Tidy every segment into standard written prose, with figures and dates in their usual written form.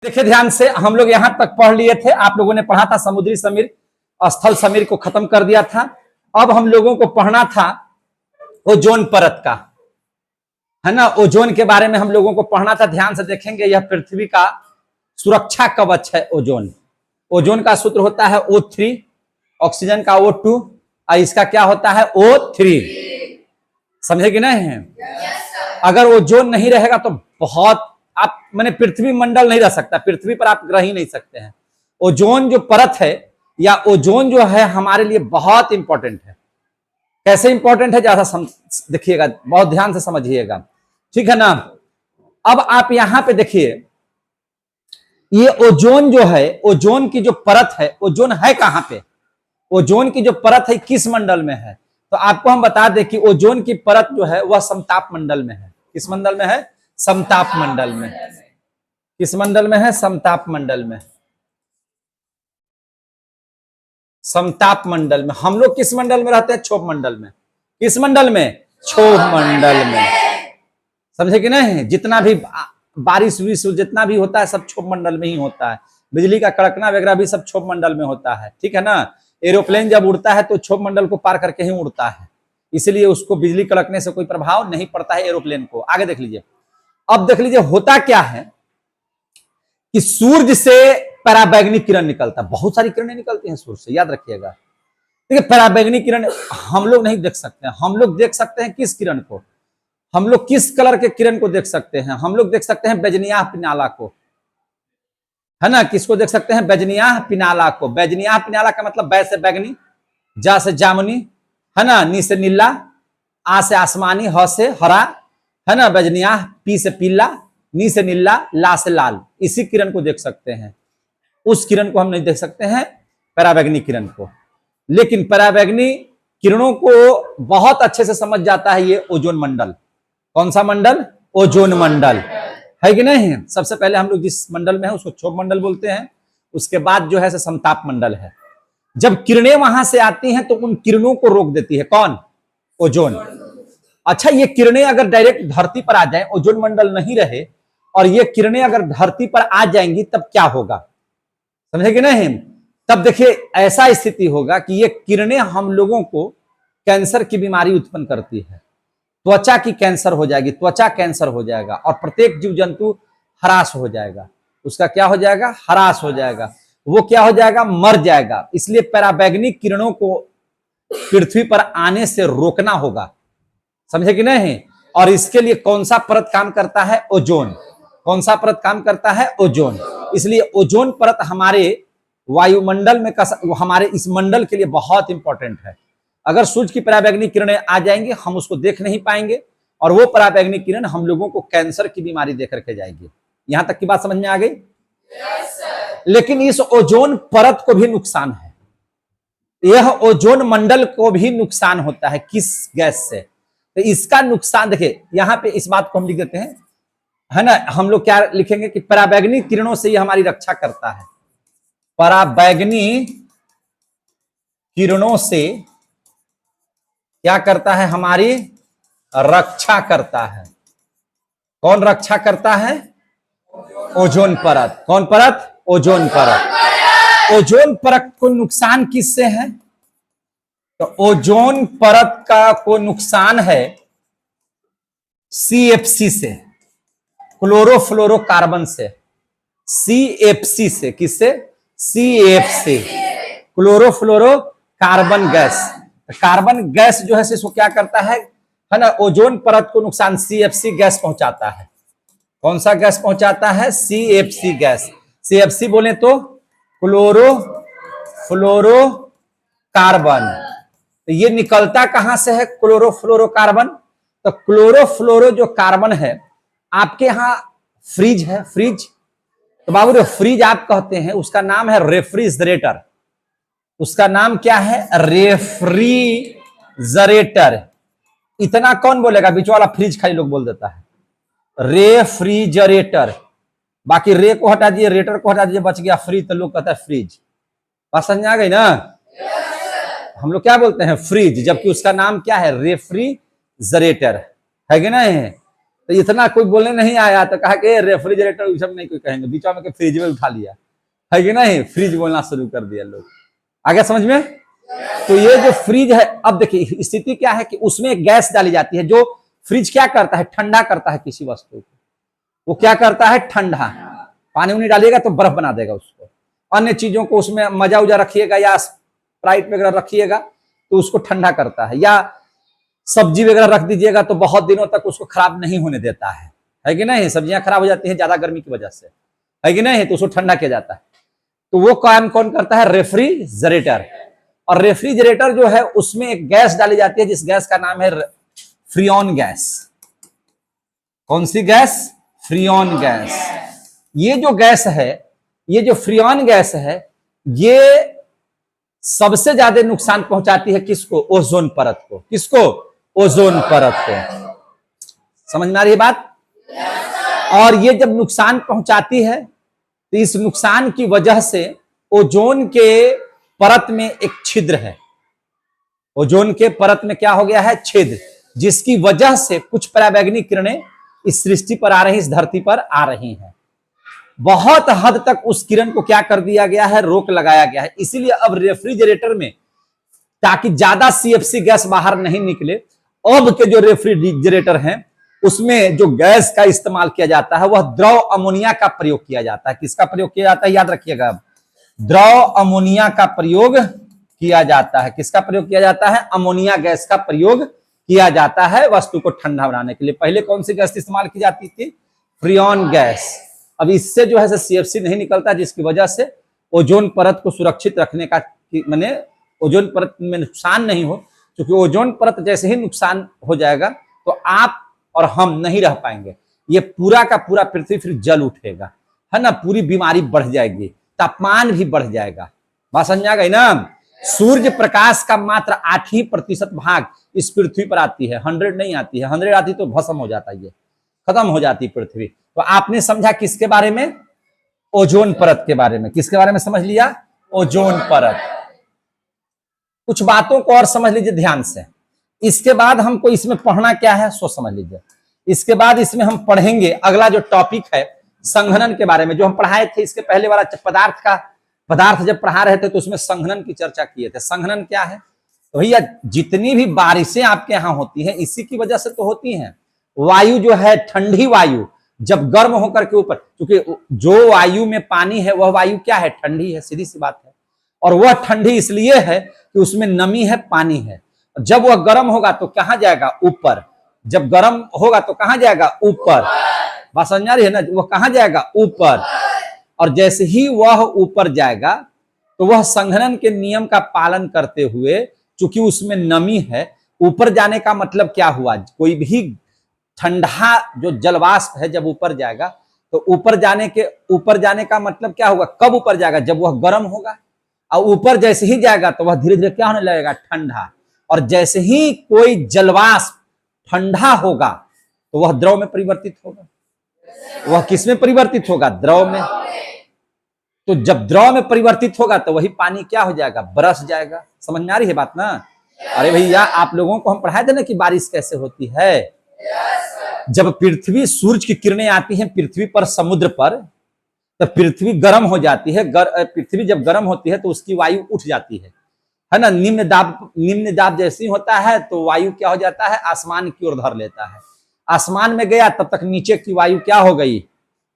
देखिए ध्यान से, हम लोग यहां तक पढ़ लिए थे। आप लोगों ने पढ़ा था समुद्री समीर, स्थल समीर को खत्म कर दिया था। अब हम लोगों को पढ़ना था ओजोन परत का, है ना। ओजोन के बारे में हम लोगों को पढ़ना था। ध्यान से देखेंगे, यह पृथ्वी का सुरक्षा कवच है ओजोन। ओजोन का सूत्र होता है O3, ऑक्सीजन का O2, और इसका क्या होता है O3। समझे कि नहीं है? अगर ओजोन नहीं रहेगा तो बहुत आप मैंने पृथ्वी मंडल नहीं रह सकता, पृथ्वी पर आप रह ही नहीं सकते हैं। ओजोन जो परत है या ओजोन जो है हमारे लिए बहुत इंपॉर्टेंट है। कैसे इंपॉर्टेंट है ज्यादा देखिएगा, बहुत ध्यान से समझिएगा, ठीक है ना। अब आप यहां पे देखिए, ये ओजोन जो है, ओजोन की जो परत है, ओजोन है कहां पे? ओजोन की जो परत है किस मंडल में है? तो आपको हम बता दें कि ओजोन की परत जो है वह समताप मंडल में है। किस मंडल में है? समताप मंडल में। किस मंडल में है? समताप मंडल में। समताप मंडल में। हम लोग किस मंडल में रहते हैं? क्षोभ मंडल में। किस मंडल में? क्षोभ मंडल में। समझे कि नहीं? जितना भी बारिश जितना भी होता है सब क्षोभ मंडल में ही होता है। बिजली का कड़कना वगैरह भी सब क्षोभ मंडल में होता है, ठीक है ना। एरोप्लेन जब उड़ता है तो क्षोभ मंडल को पार करके ही उड़ता है, इसलिए उसको बिजली कड़कने से कोई प्रभाव नहीं पड़ता है एरोप्लेन को। आगे देख लीजिए। अब देख लीजिए होता क्या है कि सूर्य से पराबैंगनी किरण निकलता है। बहुत सारी किरणें निकलती हैं सूर्य से, याद रखिएगा। देखिए पराबैंगनी किरण हम लोग नहीं देख सकते हैं। हम लोग देख सकते हैं किस किरण को? हम लोग किस कलर के किरण को देख सकते हैं? हम लोग देख सकते हैं बेजनियाह पिनाला को, है ना। किसको देख सकते हैं? बेजनियाह पिनाला को। बेजनियाह पिनाला का मतलब बै से बैगनी, जा से जामुनी, है ना, नी से नीला, आ से आसमानी, ह से हरा, है ना। बेजनियाह, पी से पीला, नी से नीला, ला से लाल। इसी किरण को देख सकते हैं। उस किरण को हम नहीं देख सकते हैं, पराबैंगनी किरण को। लेकिन पराबैंगनी किरणों को बहुत अच्छे से समझ जाता है ये ओजोन मंडल। कौन सा मंडल? ओजोन मंडल, है कि नहीं? सबसे पहले हम लोग जिस मंडल में है उसको क्षोभ मंडल बोलते हैं। उसके बाद जो है समताप मंडल है। जब किरणें वहां से आती हैं तो उन किरणों को रोक देती है कौन? ओजोन। अच्छा, ये किरणें अगर डायरेक्ट धरती पर आ जाए, ओजोन मंडल नहीं रहे और ये किरणें अगर धरती पर आ जाएंगी तब क्या होगा? समझे कि नहीं? तब देखिए ऐसा स्थिति होगा कि ये किरणें हम लोगों को कैंसर की बीमारी उत्पन्न करती है। त्वचा की कैंसर हो जाएगी, त्वचा कैंसर हो जाएगा और प्रत्येक जीव जंतु हरास हो जाएगा। उसका क्या हो जाएगा? हरास हो जाएगा। वो क्या हो जाएगा? मर जाएगा। इसलिए पराबैंगनी किरणों को पृथ्वी पर आने से रोकना होगा। समझे कि नहीं? और इसके लिए कौन सा परत काम करता है? ओजोन। कौन सा परत काम करता है? ओजोन। इसलिए ओजोन परत हमारे वायुमंडल में हमारे इस मंडल के लिए बहुत इंपॉर्टेंट है। अगर सूर्य की पराबैंगनी किरणें आ जाएंगी हम उसको देख नहीं पाएंगे और वो पराबैंगनी किरण हम लोगों को कैंसर की बीमारी दे करके जाएगी। यहां तक की बात समझ में आ गई? लेकिन इस ओजोन परत को भी नुकसान है। यह ओजोन मंडल को भी नुकसान होता है। किस गैस से? तो इसका नुकसान देखिए, यहां पे इस बात को हम लिख देते हैं, है ना। हम लोग क्या लिखेंगे कि पराबैंगनी किरणों से यह हमारी रक्षा करता है। पराबैंगनी किरणों से क्या करता है? हमारी रक्षा करता है। कौन रक्षा करता है? ओजोन परत। कौन परत? ओजोन परत। ओजोन परत को नुकसान किससे है? तो ओजोन परत का को नुकसान है CFC से, क्लोरोफ्लोरोकार्बन से। CFC से। किससे? CFC, chlorofluorocarbon gas. Carbon gas जो है इसको क्या करता है ना, ओजोन परत को नुकसान CFC गैस पहुंचाता है। कौन सा गैस पहुंचाता है? CFC gas. CFC बोले तो क्लोरोफ्लोरोकार्बन। तो ये निकलता कहां से है? क्लोरोफ्लोरोकार्बन। तो क्लोरोफ्लोरो जो कार्बन है, आपके यहां फ्रिज है, फ्रिज, तो बाबू जो फ्रिज आप कहते हैं उसका नाम है रेफ्रिजरेटर। उसका नाम क्या है? रेफ्रिजरेटर। इतना कौन बोलेगा? बीच वाला फ्रिज खाली लोग बोल देता है। रेफ्रिजरेटर, बाकी रे को हटा दिए, रेटर को हटा दिए, बच गया फ्रिज, तो लोग कहता है फ्रिज। बात समझ आ गई ना? हम लोग क्या बोलते हैं? फ्रिज, जबकि उसका नाम क्या है? रेफ्रिजरेटर, है कि नहीं? तो इतना कोई बोलने नहीं आया तो कहा कि रेफ्रिजरेटर सब नहीं कोई कहेंगे, बीच में फ्रिज में उठा लिया है कि नहीं, फ्रिज बोलना शुरू कर दिया लोग। आगे समझ में? तो ये जो फ्रिज है, अब देखिए स्थिति क्या है कि उसमें एक गैस डाली जाती है जो फ्रिज क्या करता है, ठंडा करता है किसी वस्तु को। वो क्या करता है, ठंडा। पानी उनी डालिएगा तो बर्फ बना देगा उसको। अन्य चीजों को उसमें मजा उजा रखिएगा या स्प्राइट वगैरह रखिएगा तो उसको ठंडा करता है, या सब्जी वगैरह रख दीजिएगा तो बहुत दिनों तक उसको खराब नहीं होने देता है कि नहीं। सब्जियां खराब हो जाती हैं ज्यादा गर्मी की वजह से, है कि नहीं, तो उसको ठंडा किया जाता है। तो वो काम कौन करता है, रेफ्रिजरेटर। और रेफ्रिजरेटर जो है उसमें एक गैस डाली जाती है जिस गैस का नाम है फ्रीऑन गैस। कौन सी गैस, फ्रीऑन गैस। ये जो गैस है, ये जो फ्रीऑन गैस है, ये सबसे ज्यादा नुकसान पहुंचाती है किसको, ओजोन परत को। किसको, ओजोन परत को। समझ में आ रही है बात? और ये जब नुकसान पहुंचाती है तो इस नुकसान की वजह से ओजोन के परत में एक छिद्र है। ओजोन के परत में क्या हो गया है, छिद्र, जिसकी वजह से कुछ पराबैंगनी किरणें इस सृष्टि पर आ रही, इस धरती पर आ रही हैं। बहुत हद तक उस किरण को क्या कर दिया गया है, रोक लगाया गया है। इसीलिए अब रेफ्रिजरेटर में, ताकि ज्यादा सीएफसी गैस बाहर नहीं निकले, अब के जो रेफ्रिजरेटर हैं उसमें जो गैस का इस्तेमाल किया जाता है वह द्रव अमोनिया का प्रयोग किया जाता है। किसका प्रयोग किया जाता है, याद रखिएगा, अब द्रव अमोनिया का प्रयोग किया जाता है। किसका प्रयोग किया जाता है, अमोनिया गैस का प्रयोग किया जाता है वस्तु को ठंडा बनाने के लिए। पहले कौन सी गैस इस्तेमाल की जाती थी, फ्रीऑन गैस। अब इससे जो है सीएफसी नहीं निकलता, जिसकी वजह से ओजोन परत को सुरक्षित रखने का, माने ओजोन परत में नुकसान नहीं हो, क्योंकि ओजोन परत जैसे ही नुकसान हो जाएगा तो आप और हम नहीं रह पाएंगे। ये पूरा का पूरा पृथ्वी फिर जल उठेगा, है ना, पूरी बीमारी बढ़ जाएगी, तापमान भी बढ़ जाएगा। बात समझ आ गई ना? सूर्य प्रकाश का मात्र 8% भाग इस पृथ्वी पर आती है, 100 नहीं आती है। 100 आती तो भस्म हो जाता, ये खत्म हो जाती पृथ्वी। तो आपने समझा किसके बारे में, ओजोन परत के बारे में। किसके बारे में समझ लिया, ओजोन परत। कुछ बातों को और समझ लीजिए ध्यान से। इसके बाद हमको इसमें पढ़ना क्या है, सो समझ लीजिए। इसके बाद इसमें हम पढ़ेंगे अगला जो टॉपिक है संघनन के बारे में, जो हम पढ़ाए थे इसके पहले वाला पदार्थ जब पढ़ा रहे थे तो उसमें संघनन की चर्चा किए थे। संघनन क्या है, तो भैया जितनी भी बारिशें आपके यहाँ होती हैं इसी की वजह से तो होती हैं। वायु जो है, ठंडी वायु जब गर्म होकर के ऊपर, क्योंकि जो वायु में पानी है वह वायु क्या है, ठंडी है, सीधी सी बात है। और वह ठंडी इसलिए है कि उसमें नमी है, पानी है। जब वह गर्म होगा तो कहां जाएगा, ऊपर। जब गर्म होगा तो कहां जाएगा, ऊपर। बात समझ आ रही है ना, वह कहां जाएगा, ऊपर। और जैसे ही वह ऊपर जाएगा तो वह संघनन के नियम का पालन करते हुए, चूंकि उसमें नमी है, ऊपर जाने का मतलब क्या हुआ, कोई भी ठंडा जो जलवाष्प है जब ऊपर जाएगा तो ऊपर जाने का मतलब क्या होगा, कब ऊपर जाएगा, जब वह गर्म होगा। और ऊपर जैसे ही जाएगा तो वह धीरे धीरे क्या होने लगेगा, ठंडा। और जैसे ही कोई जलवाष्प ठंडा होगा तो वह द्रव में परिवर्तित होगा। वह किस में परिवर्तित होगा, द्रव में। तो जब द्रव में परिवर्तित होगा तो वही पानी क्या हो जाएगा, बरस जाएगा। समझ में आ रही है बात ना? अरे भैया आप लोगों को हम पढ़ाए थे ना कि बारिश कैसे होती है। जब पृथ्वी, सूरज की किरणें आती हैं पृथ्वी पर, समुद्र पर, तो पृथ्वी गर्म हो जाती है। पृथ्वी जब गर्म होती है तो उसकी वायु उठ जाती है ना। निम्न दाब जैसे ही होता है तो वायु क्या हो जाता है, आसमान की ओर धर लेता है। आसमान में गया तब तक नीचे की वायु क्या हो गई,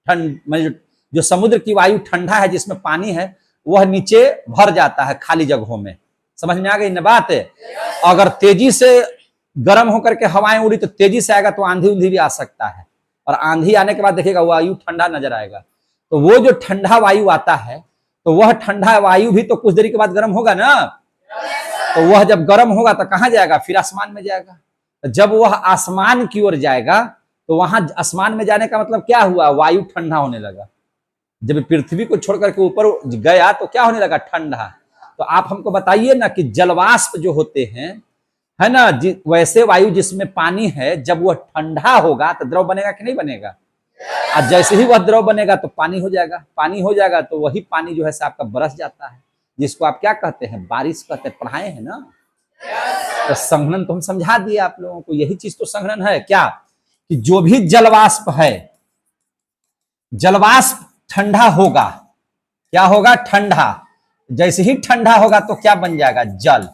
ठंड। जो समुद्र की वायु ठंडा है, जिसमें पानी है, वह नीचे भर जाता है खाली जगहों में। समझ में आ गई ना बात? अगर तेजी से गर्म होकर के हवाएं उड़ी तो तेजी से आएगा तो आंधी उंधी भी आ सकता है। और आंधी आने के बाद देखिएगा वायु ठंडा नजर आएगा। तो वो जो ठंडा वायु आता है तो वह ठंडा वायु भी तो कुछ देरी के बाद गर्म होगा ना। तो वह जब गर्म होगा तो कहां जाएगा, फिर आसमान में जाएगा। जब वह आसमान की ओर जाएगा तो वहां आसमान में जाने का मतलब क्या हुआ, वायु ठंडा होने लगा। जब पृथ्वी को छोड़ करके ऊपर गया तो क्या होने लगा, ठंडा। तो आप हमको बताइए ना कि जलवाष्प जो होते हैं, है ना, वैसे वायु जिसमें पानी है, जब वह ठंडा होगा तो द्रव बनेगा कि नहीं बनेगा। और जैसे ही वह द्रव बनेगा तो पानी हो जाएगा। पानी हो जाएगा तो वही पानी जो है आपका बरस जाता है, जिसको आप क्या कहते हैं, बारिश कहते हैं। पढ़ाए हैं ना। तो संघनन तो हम समझा दिए आप लोगों को, यही चीज तो संघनन है क्या। कि जो भी जलवाष्प है, जलवाष्प ठंडा होगा, क्या होगा? ठंडा। जैसे ही ठंडा होगा तो क्या बन जाएगा? जल।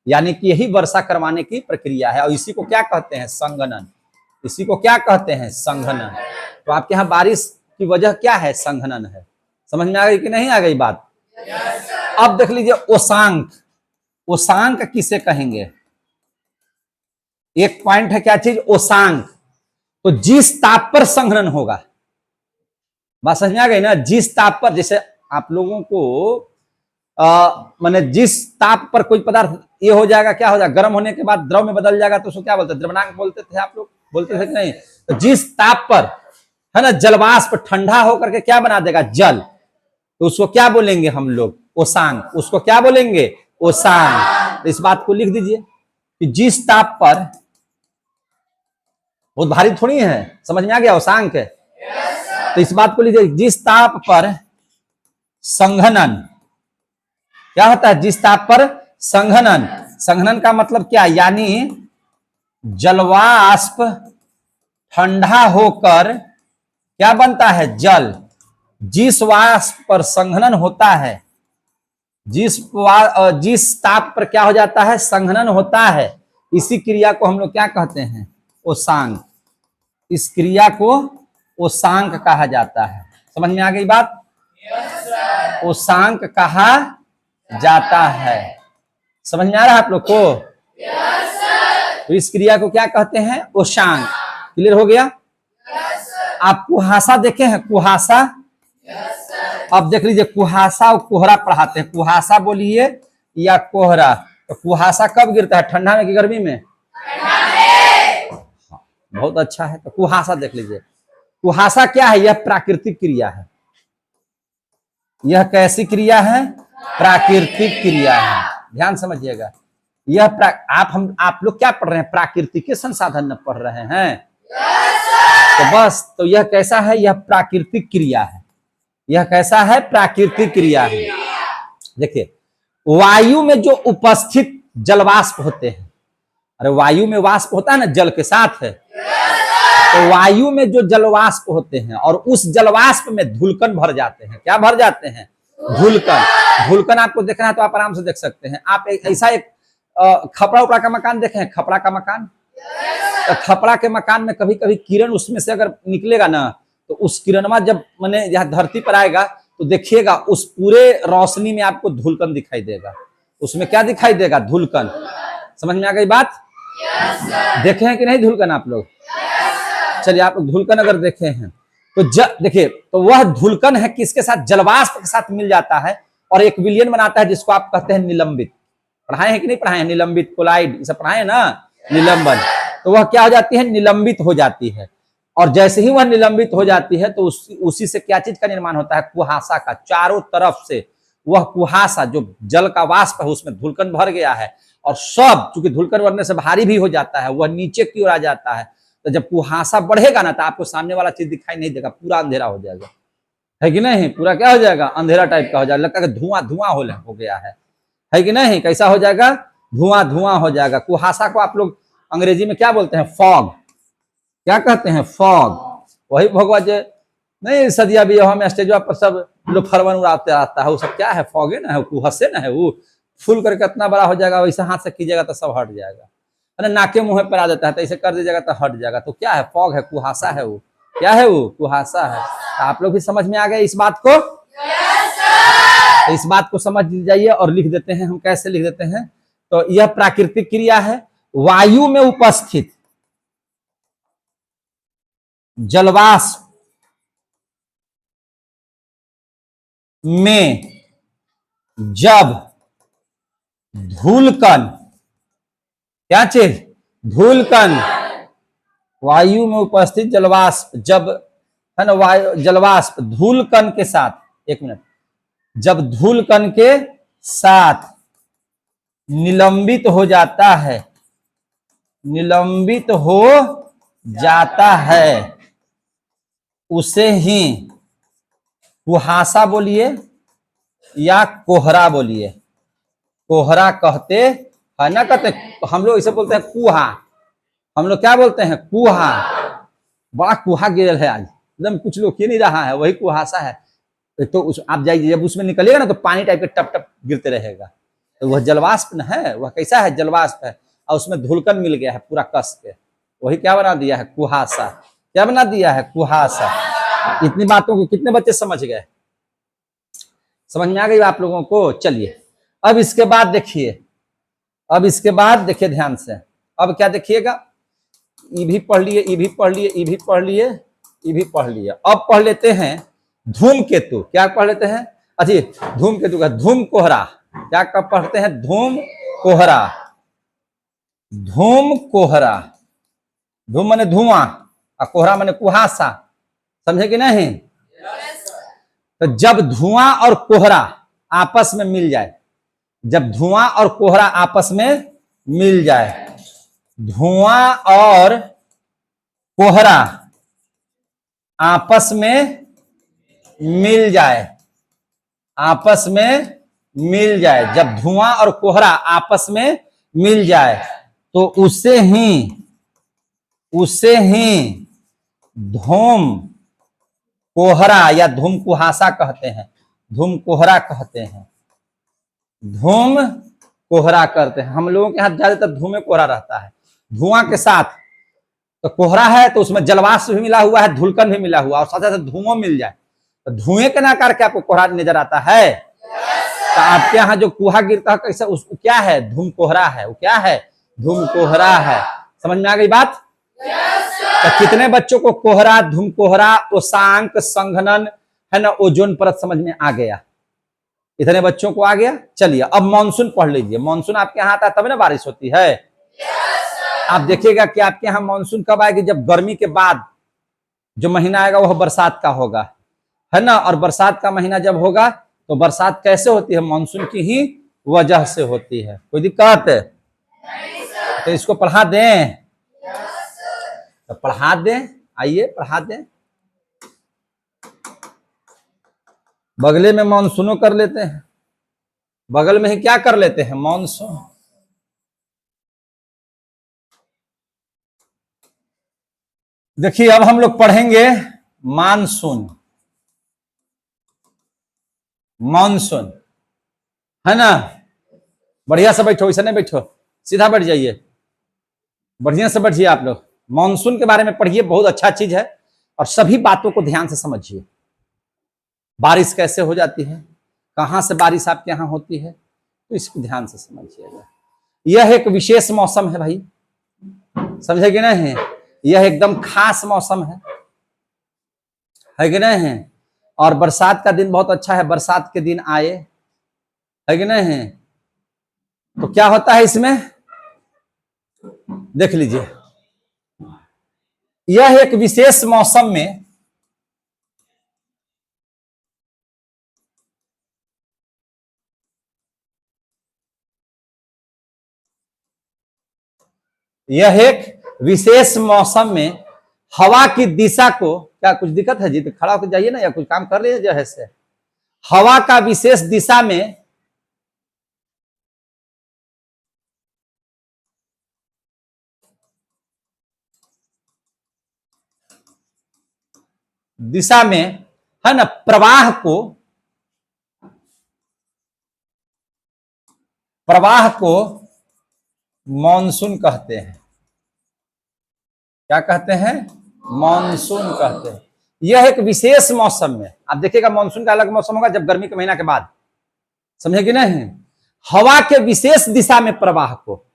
यानी कि यही वर्षा करवाने की प्रक्रिया है, और इसी को क्या कहते हैं? संघनन। इसी को क्या कहते हैं? संघनन। तो आपके यहाँ बारिश की वजह क्या है? संघनन है। समझ में आ गई कि नहीं आ गई बात? अब देख लीजिए ओसांक। ओसांक किसे कहेंगे? एक पॉइंट है, क्या चीज? ओसांक। तो जिस ताप पर संघनन होगा, बात समझ में आ गई ना? जिस ताप पर, जैसे आप लोगों को माने जिस ताप पर कोई पदार्थ ये हो जाएगा, क्या हो जाएगा? गर्म होने के बाद द्रव में बदल जाएगा, तो उसको क्या बोलते हैं? द्रवनांक बोलते थे आप लोग, बोलते थे कि नहीं? तो जिस ताप पर है ना जलवाष्प ठंडा होकर के क्या बना देगा? जल। तो उसको क्या बोलेंगे हम लोग? ओसांक। उसको क्या बोलेंगे? ओसांक। तो इस बात को लिख दीजिए कि जिस ताप पर, बहुत भारी थोड़ी है, समझ में आ गया? ओसांक है। तो इस बात को लीजिए, जिस ताप पर संघनन, क्या होता है? जिस ताप पर संघनन। संघनन का मतलब क्या? यानी जलवाष्प ठंडा होकर क्या बनता है? जल। जिस वाष्प पर संघनन होता है, जिस ताप पर क्या हो जाता है? संघनन होता है, इसी क्रिया को हम लोग क्या कहते हैं? ओसांक। इस क्रिया को ओसांक कहा जाता है। समझ में आ गई बात? ओसांक कहा जाता है। समझ में आ रहा है आप लोग को? तो इस क्रिया को क्या कहते हैं? ओसांक। क्लियर हो गया? आप कुहासा देखे हैं? कुहासा। अब देख लीजिए, कुहासा और कोहरा पढ़ाते हैं। कुहासा बोलिए या कोहरा। तो कुहासा कब गिरता है? ठंडा में कि गर्मी में? बहुत अच्छा है। तो कुहासा देख लीजिए। कुहासा क्या है? यह प्राकृतिक क्रिया है। यह कैसी क्रिया है? प्राकृतिक क्रिया है। ध्यान समझिएगा। यह आप लोग क्या पढ़ रहे हैं? प्राकृतिक के संसाधन में पढ़ रहे हैं। तो बस, तो यह कैसा है? यह प्राकृतिक क्रिया है। यह कैसा है? प्राकृतिक क्रिया है। देखिए, वायु में जो उपस्थित जलवाष्प होते हैं, अरे वायु में वाष्प होता है ना, जल के साथ है। तो वायु में जो जलवाष्प होते हैं, और उस जलवाष्प में धूलकण भर जाते हैं। क्या भर जाते हैं? धूलकण। धूलकण आपको देखना है तो आप आराम से देख सकते हैं। आप ऐसा एक खपड़ा उपड़ा का मकान देखे हैं? खपड़ा का मकान। तो खपड़ा के मकान में कभी कभी किरण उसमें से अगर निकलेगा ना, तो उस किरणवा जब मैंने यहाँ धरती पर आएगा, तो देखिएगा उस पूरे रोशनी में आपको धूलकण दिखाई देगा। उसमें क्या दिखाई देगा? धूलकण। समझ में आ गई बात? देखे हैं कि नहीं धूलकण आप लोग? चलिए, आप लोग धूलकण अगर देखे हैं तो देखिए, तो वह धूलकण है किसके साथ? जलवाष्प के साथ मिल जाता है और एक विलयन बनाता है, जिसको आप कहते हैं निलंबित। पढ़ाए हैं कि नहीं पढ़ाए हैं? निलंबित, कोलाइड, ये सब पढ़ाए हैं ना? निलंबन। तो वह क्या हो जाती है? निलंबित हो जाती है। और जैसे ही वह निलंबित हो जाती है, तो उसी से क्या चीज का निर्माण होता है? कुहासा का। चारों तरफ से वह कुहासा, जो जल का वाष्प है, उसमें धूलकण भर गया है, और सब चूंकि धूलकण भरने से भारी भी हो जाता है, वह नीचे की ओर आ जाता है। तो जब कुहासा बढ़ेगा ना, तो आपको सामने वाला चीज दिखाई नहीं देगा, पूरा अंधेरा हो जाएगा, है कि नहीं? पूरा क्या हो जाएगा? अंधेरा टाइप का हो जाएगा, लगता है धुआं धुआं हो गया है कि नहीं? कैसा हो जाएगा? धुआं धुआं हो जाएगा। कुहासा को आप लोग अंग्रेजी में क्या बोलते हैं? फॉग। क्या कहते हैं? फॉग। वही भगवा जो नहीं सदिया भी हम स्टेज पर सब लोग फरवन उड़ाते आता है, वो सब क्या है? फॉग है ना, कुहासे ना है। वो फूल करके इतना बड़ा हो जाएगा, वैसे हाथ से कीजिएगा तो सब हट जाएगा। अरे नाके मुंह पर आ जाता है, तो ऐसे कर दीजिएगा तो हट जाएगा। तो क्या है? फॉग है, कुहासा है। वो क्या है? वो कुहासा है। तो आप लोग भी समझ में आ गए इस बात को? तो इस बात को समझ जाइए और लिख देते हैं हम। कैसे लिख देते हैं? तो यह प्राकृतिक क्रिया है। वायु में उपस्थित जलवाष्प में जब धूलकण, क्या चीज? धूलकण। वायु में उपस्थित जलवाष्प जब, है ना, वायु जलवाष्प धूलकण के साथ, एक मिनट, जब धूलकण के साथ निलंबित हो जाता है, निलंबित हो जाता है, उसे ही कुहासा बोलिए या कोहरा बोलिए। कोहरा कहते है ना? कहते हम लोग इसे बोलते हैं कुहा। हम लोग क्या बोलते हैं? कुहा। बड़ा कुहा गिरल है आज, एकदम कुछ लोग ये नहीं रहा है, वही कुहासा है। तो आप जाइए, जब उसमें निकलिएगा ना तो पानी टाइप के टप टप गिरते रहेगा, तो वह जलवाष्प है, वह कैसा है, जलवाष्प है, और उसमें धुलकन मिल गया है पूरा कस के, वही क्या बना दिया है, कुहासा। क्या बना दिया है, कुहासा। इतनी बातों को कितने बच्चे समझ गए, समझ में आ गई आप लोगों को। चलिए अब इसके बाद देखिए, अब इसके बाद देखिए ध्यान से, अब क्या देखिएगा, ये भी पढ़ लिए, ये भी पढ़ लिए, ये भी पढ़ लिए, ये भी पढ़ लिए। अब पढ़ लेते हैं धूमकेतु। क्या पढ़ लेते हैं, अच्छा धूमकेतु का धूम कोहरा, क्या कब पढ़ते हैं, धूम कोहरा। धूम कोहरा, धूम माने धुआं और कोहरा माने कुहासा, समझे कि नहीं। तो जब धुआं और कोहरा आपस में मिल जाए, जब धुआं और कोहरा आपस में मिल जाए, धुआं और कोहरा आपस में मिल जाए, आपस में मिल जाए, जब धुआं और कोहरा आपस में मिल जाए तो उसे ही धूम कोहरा या धूम कुहासा कहते हैं, धूम कोहरा कहते हैं, धूम कोहरा करते हैं। हम लोगों के यहाँ ज्यादातर धूमे कोहरा रहता है, धुआं के साथ। तो कोहरा है तो उसमें जलवाष्प भी मिला हुआ है, धुलकन भी मिला हुआ, और साथ साथ धुआं मिल जाए तो धुएं के ना करके आपको कोहरा नजर आता है। तो आपके यहाँ जो कुहा गिरता है कैसा, उसको क्या है, धूम कोहरा है, वो क्या है, धूम कोहरा है। समझ में आ गई बात। तो कितने बच्चों को कोहरा, धूम कोहरा, उषांक, संघनन है ना, ओजोन परत समझ में आ गया, इतने बच्चों को आ गया। चलिए अब मानसून पढ़ लीजिए। मानसून आपके यहाँ आता है तब ना बारिश होती है। आप देखिएगा कि आपके यहाँ मानसून कब आएगी, जब गर्मी के बाद जो महीना आएगा वह बरसात का होगा, है ना। और बरसात का महीना जब होगा तो बरसात कैसे होती है, मानसून की ही वजह से होती है। कोई दिक्कत है तो इसको पढ़ा दें, तो पढ़ा दें, आइए पढ़ा दें। बगले में मानसूनों कर लेते हैं, बगल में ही क्या कर लेते हैं, मानसून। देखिए अब हम लोग पढ़ेंगे मानसून, मानसून, है ना। बढ़िया से बैठो, ऐसा नहीं बैठो, सीधा बैठ जाइए, बढ़िया से बैठिए आप लोग। मानसून के बारे में पढ़िए, बहुत अच्छा चीज है, और सभी बातों को ध्यान से समझिए। बारिश कैसे हो जाती है, कहां से बारिश आपके यहाँ होती है, तो इसको ध्यान से समझिएगा। यह एक विशेष मौसम है भाई, समझे कि नहीं, यह एकदम खास मौसम है कि नहीं। और बरसात का दिन बहुत अच्छा है, बरसात के दिन आए, है कि नहीं। तो क्या होता है इसमें, देख लीजिए, यह एक विशेष मौसम में यह एक विशेष मौसम में हवा की दिशा को, क्या कुछ दिक्कत है जी, तो खड़ा होकर जाइए ना, या कुछ काम कर लीजिए जो है से। हवा का विशेष दिशा में है ना, प्रवाह को मॉनसून कहते हैं। क्या कहते हैं, मॉनसून कहते हैं। यह एक विशेष मौसम में, आप देखिएगा मानसून का अलग मौसम होगा जब गर्मी के महीना के बाद, समझे कि नहीं। हवा के विशेष दिशा में प्रवाह को,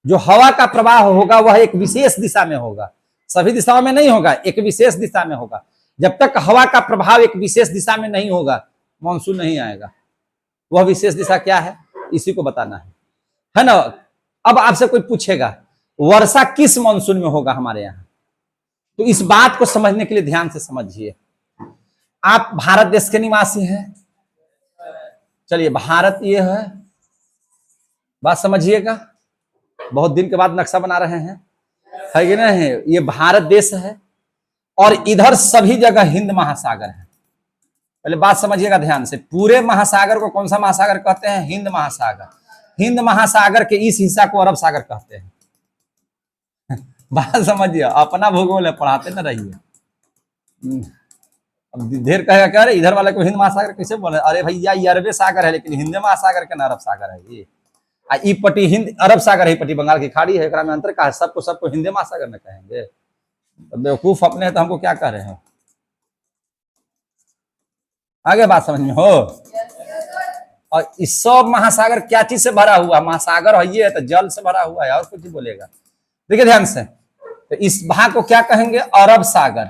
जो हवा का प्रवाह होगा वह एक विशेष दिशा में होगा, सभी दिशाओं में नहीं होगा, एक विशेष दिशा में होगा। जब तक हवा का प्रभाव एक विशेष दिशा में नहीं होगा मानसून नहीं आएगा। वह विशेष दिशा क्या है, इसी को बताना है ना। अब आपसे कोई पूछेगा वर्षा किस मानसून में होगा हमारे यहाँ, तो इस बात को समझने के लिए ध्यान से समझिए। आप भारत देश के निवासी हैं, चलिए भारत ये है, बात समझिएगा। बहुत दिन के बाद नक्शा बना रहे हैं, है कि नहीं। ये भारत देश है और इधर सभी जगह हिंद महासागर है। पहले बात समझिएगा ध्यान से, पूरे महासागर को कौन सा महासागर कहते हैं, हिंद महासागर। हिंद महासागर के इस हिस्सा को अरब सागर कहते हैं। बात समझिए, अपना भूगोल है, पढ़ाते ना रहिए। अब ढेर कहेगा क्या, अरे इधर वाले को हिंद महासागर कैसे बोले, अरे भैया ये अरबी सागर है, लेकिन हिंद महासागर के ना अरब सागर है ये। ई पट्टी हिंद अरब सागर है, पट्टी बंगाल की खाड़ी है, में अंतर का है। सबको सबको हिंद महासागर में कहेंगे? तो बेवकूफ अपने, तो हमको क्या कर रहे हैं? आगे बात समझ में हो? और इस सब महासागर क्या चीज से भरा हुआ? महासागर है ये, तो जल से भरा हुआ है, और कुछ बोलेगा? देखिए ध्यान से, तो इस भाग को क्या कहेंगे? अरब सागर।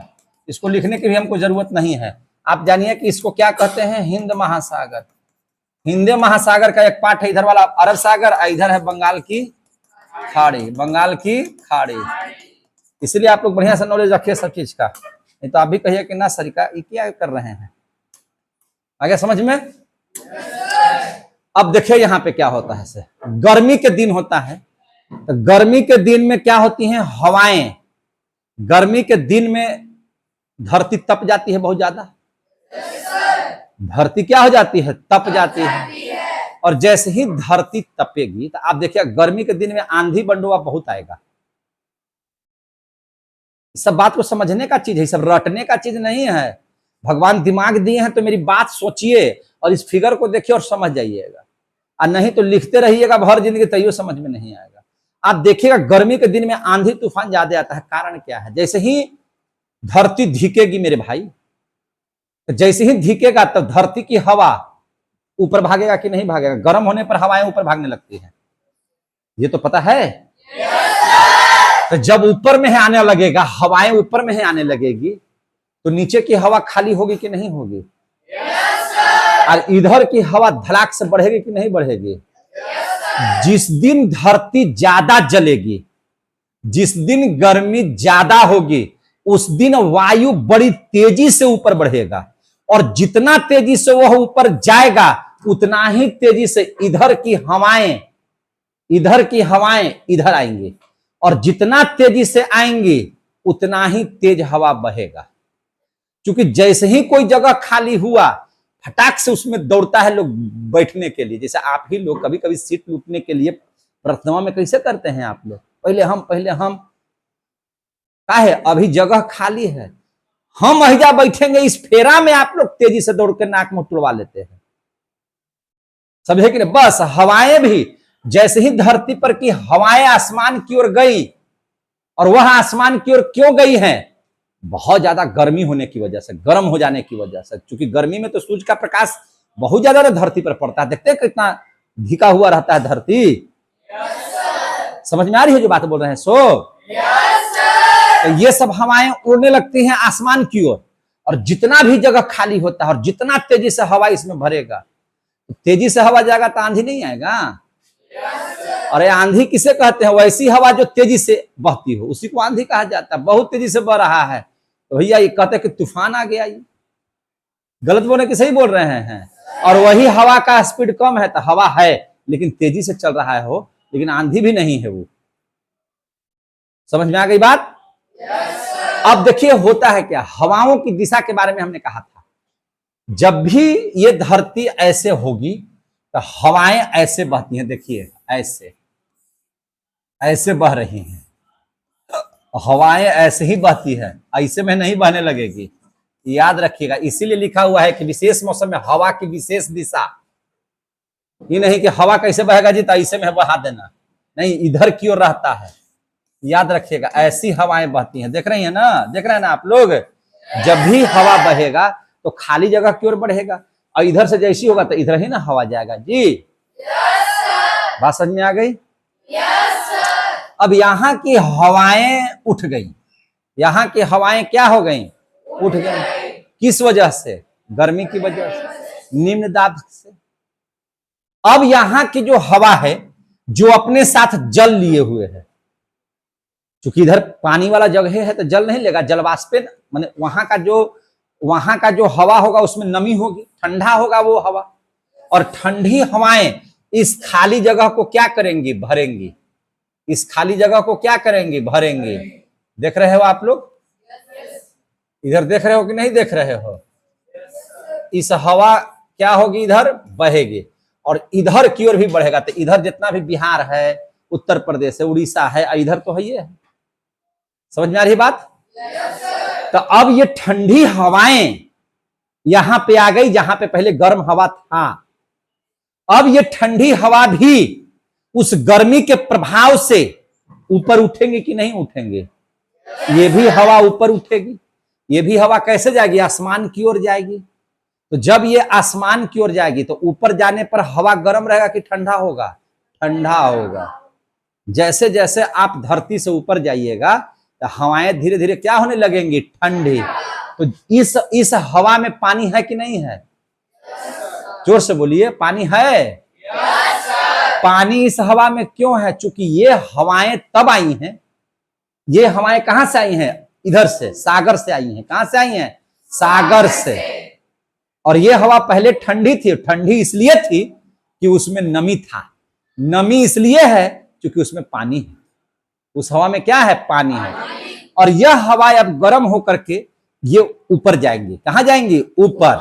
इसको लिखने की भी हमको जरूरत नहीं है, आप जानिए कि इसको क्या कहते हैं? हिंद महासागर। हिंद महासागर का एक पार्ट है इधर वाला अरब सागर, और इधर है बंगाल की खाड़ी, बंगाल की खाड़ी। इसलिए आप लोग बढ़िया से नॉलेज रखिए सब चीज का, नहीं तो आप भी कहिए कि ना सर का ये क्या कर रहे हैं। आगे समझ में? अब देखिए यहाँ पे क्या होता है, गर्मी के दिन होता है, तो गर्मी के दिन में क्या होती हैं? हवाएं। गर्मी के दिन में धरती तप जाती है बहुत ज्यादा। धरती क्या हो जाती है? तप जाती है। और जैसे ही धरती तपेगी, तो आप देखिए गर्मी के दिन में आंधी बंडोवा बहुत आएगा। सब बात को समझने का चीज है, सब रटने का चीज नहीं है। भगवान दिमाग दिए हैं तो मेरी बात सोचिए और इस फिगर को देखिए और समझ जाइएगा, और नहीं तो लिखते रहिएगा भर जिंदगी, तैयो समझ में नहीं आएगा। आप देखिएगा गर्मी के दिन में आंधी तूफान ज्यादा आता है, कारण क्या है? जैसे ही धरती धिकेगी मेरे भाई, तो जैसे ही धिकेगा तब तो धरती की हवा ऊपर भागेगा कि नहीं भागेगा? गर्म होने पर हवाएं ऊपर भागने लगती है, ये तो पता है। तो जब ऊपर में है आने लगेगा, हवाएं ऊपर में है आने लगेगी, तो नीचे की हवा खाली होगी कि नहीं होगी? और इधर की हवा धड़ाक से बढ़ेगी कि नहीं बढ़ेगी? जिस दिन धरती ज्यादा जलेगी, जिस दिन गर्मी ज्यादा होगी, उस दिन वायु बड़ी तेजी से ऊपर बढ़ेगा, और जितना तेजी से वह ऊपर जाएगा, उतना ही तेजी से इधर की हवाएं इधर आएंगी, और जितना तेजी से आएंगी उतना ही तेज हवा बहेगा। क्योंकि जैसे ही कोई जगह खाली हुआ, फटाक से उसमें दौड़ता है लोग बैठने के लिए। जैसे आप ही लोग कभी कभी सीट लूटने के लिए प्रार्थना में कैसे करते हैं आप लोग? पहले हम का है, अभी जगह खाली है, हम अहिजा बैठेंगे, इस फेरा में आप लोग तेजी से दौड़ के नाक मुंह तुड़वा लेते हैं। समझे कि नहीं? बस हवाएं भी जैसे ही धरती पर की हवाएं आसमान की ओर गई, और वह आसमान की ओर क्यों गई है? बहुत ज्यादा गर्मी होने की वजह से, गर्म हो जाने की वजह से। क्योंकि गर्मी में तो सूर्य का प्रकाश बहुत ज्यादा धरती पर पड़ता है, देखते हैं कितना ढीका हुआ रहता है धरती। समझ में आ रही है जो बात बोल रहे हैं? तो ये सब हवाएं उड़ने लगती हैं आसमान की ओर, और जितना भी जगह खाली होता है और जितना तेजी से हवा इसमें भरेगा, तो तेजी से हवा जाएगा तो आंधी नहीं आएगा। अरे आंधी किसे कहते हैं? वैसी हवा जो तेजी से बहती हो, उसी को आंधी कहा जाता है। बहुत तेजी से बह रहा है तो भैया ये कहते हैं कि तूफान आ गया। ये गलत बोले कि सही बोल रहे हैं? और वही हवा का स्पीड कम है, तो हवा है लेकिन तेजी से चल रहा है हो, लेकिन आंधी भी नहीं है वो। समझ में आ गई बात? अब देखिए होता है क्या, हवाओं की दिशा के बारे में हमने कहा था। जब भी ये धरती ऐसे होगी तो हवाएं ऐसे बहती हैं। देखिए ऐसे बह रही हैं, हवाएं ऐसे ही बहती है, ऐसे में नहीं बहने लगेगी, याद रखिएगा। इसीलिए लिखा हुआ है कि विशेष मौसम में हवा की विशेष दिशा। ये नहीं कि हवा कैसे बहेगा जी तो ऐसे में बहा देना, नहीं, इधर की ओर रहता है, याद रखिएगा। ऐसी हवाएं बहती हैं, देख रहे हैं ना, देख रहे हैं ना आप लोग? जब भी हवा बहेगा तो खाली जगह की ओर बढ़ेगा, और इधर से जैसी होगा तो इधर ही ना हवा जाएगा जी। बात समझ में आ गई? अब यहाँ की हवाएं उठ गई, यहाँ की हवाएं क्या हो गई? उठ गई। किस वजह से? गर्मी की वजह से, निम्न दाब से। अब यहाँ की जो हवा है, जो अपने साथ जल लिए हुए है, क्योंकि इधर पानी वाला जगह है तो जल नहीं लेगा, जलवाष्पेन माने वहां का जो हवा होगा उसमें नमी होगी, ठंडा होगा वो हवा, और ठंडी हवाएं इस खाली जगह को क्या करेंगी? भरेंगी। इस खाली जगह को क्या करेंगे? भरेंगे। देख रहे हो आप लोग? इधर देख रहे हो कि नहीं देख रहे हो? इस हवा क्या होगी? इधर बहेगी, और इधर की ओर भी बढ़ेगा। तो इधर जितना भी बिहार है, उत्तर प्रदेश है, उड़ीसा है, इधर तो है ये है, समझ में आ रही बात? तो अब ये ठंडी हवाएं यहां पे आ गई जहां पे पहले गर्म हवा था। अब ये ठंडी हवा भी उस गर्मी के प्रभाव से ऊपर उठेंगे कि नहीं उठेंगे? ये भी हवा ऊपर उठेगी। ये भी हवा कैसे जाएगी? आसमान की ओर जाएगी। तो जब ये आसमान की ओर जाएगी तो ऊपर जाने पर हवा गर्म रहेगा कि ठंडा होगा? ठंडा होगा। जैसे जैसे आप धरती से ऊपर जाइएगा तो हवाएं धीरे धीरे क्या होने लगेंगी? ठंडी। तो इस हवा में पानी है कि नहीं है? जोर से बोलिए, पानी है? पानी इस हवा में क्यों है? चूंकि ये हवाएं तब आई हैं, ये हवाएं कहां से आई हैं? इधर से, सागर से आई हैं। कहां से आई हैं? सागर से। और ये हवा पहले ठंडी थी। ठंडी इसलिए थी कि उसमें नमी था। नमी इसलिए है क्योंकि उसमें पानी है। उस हवा में क्या है? पानी है। और यह हवा अब गर्म होकर के ये ऊपर जाएंगी। कहां जाएंगी? ऊपर।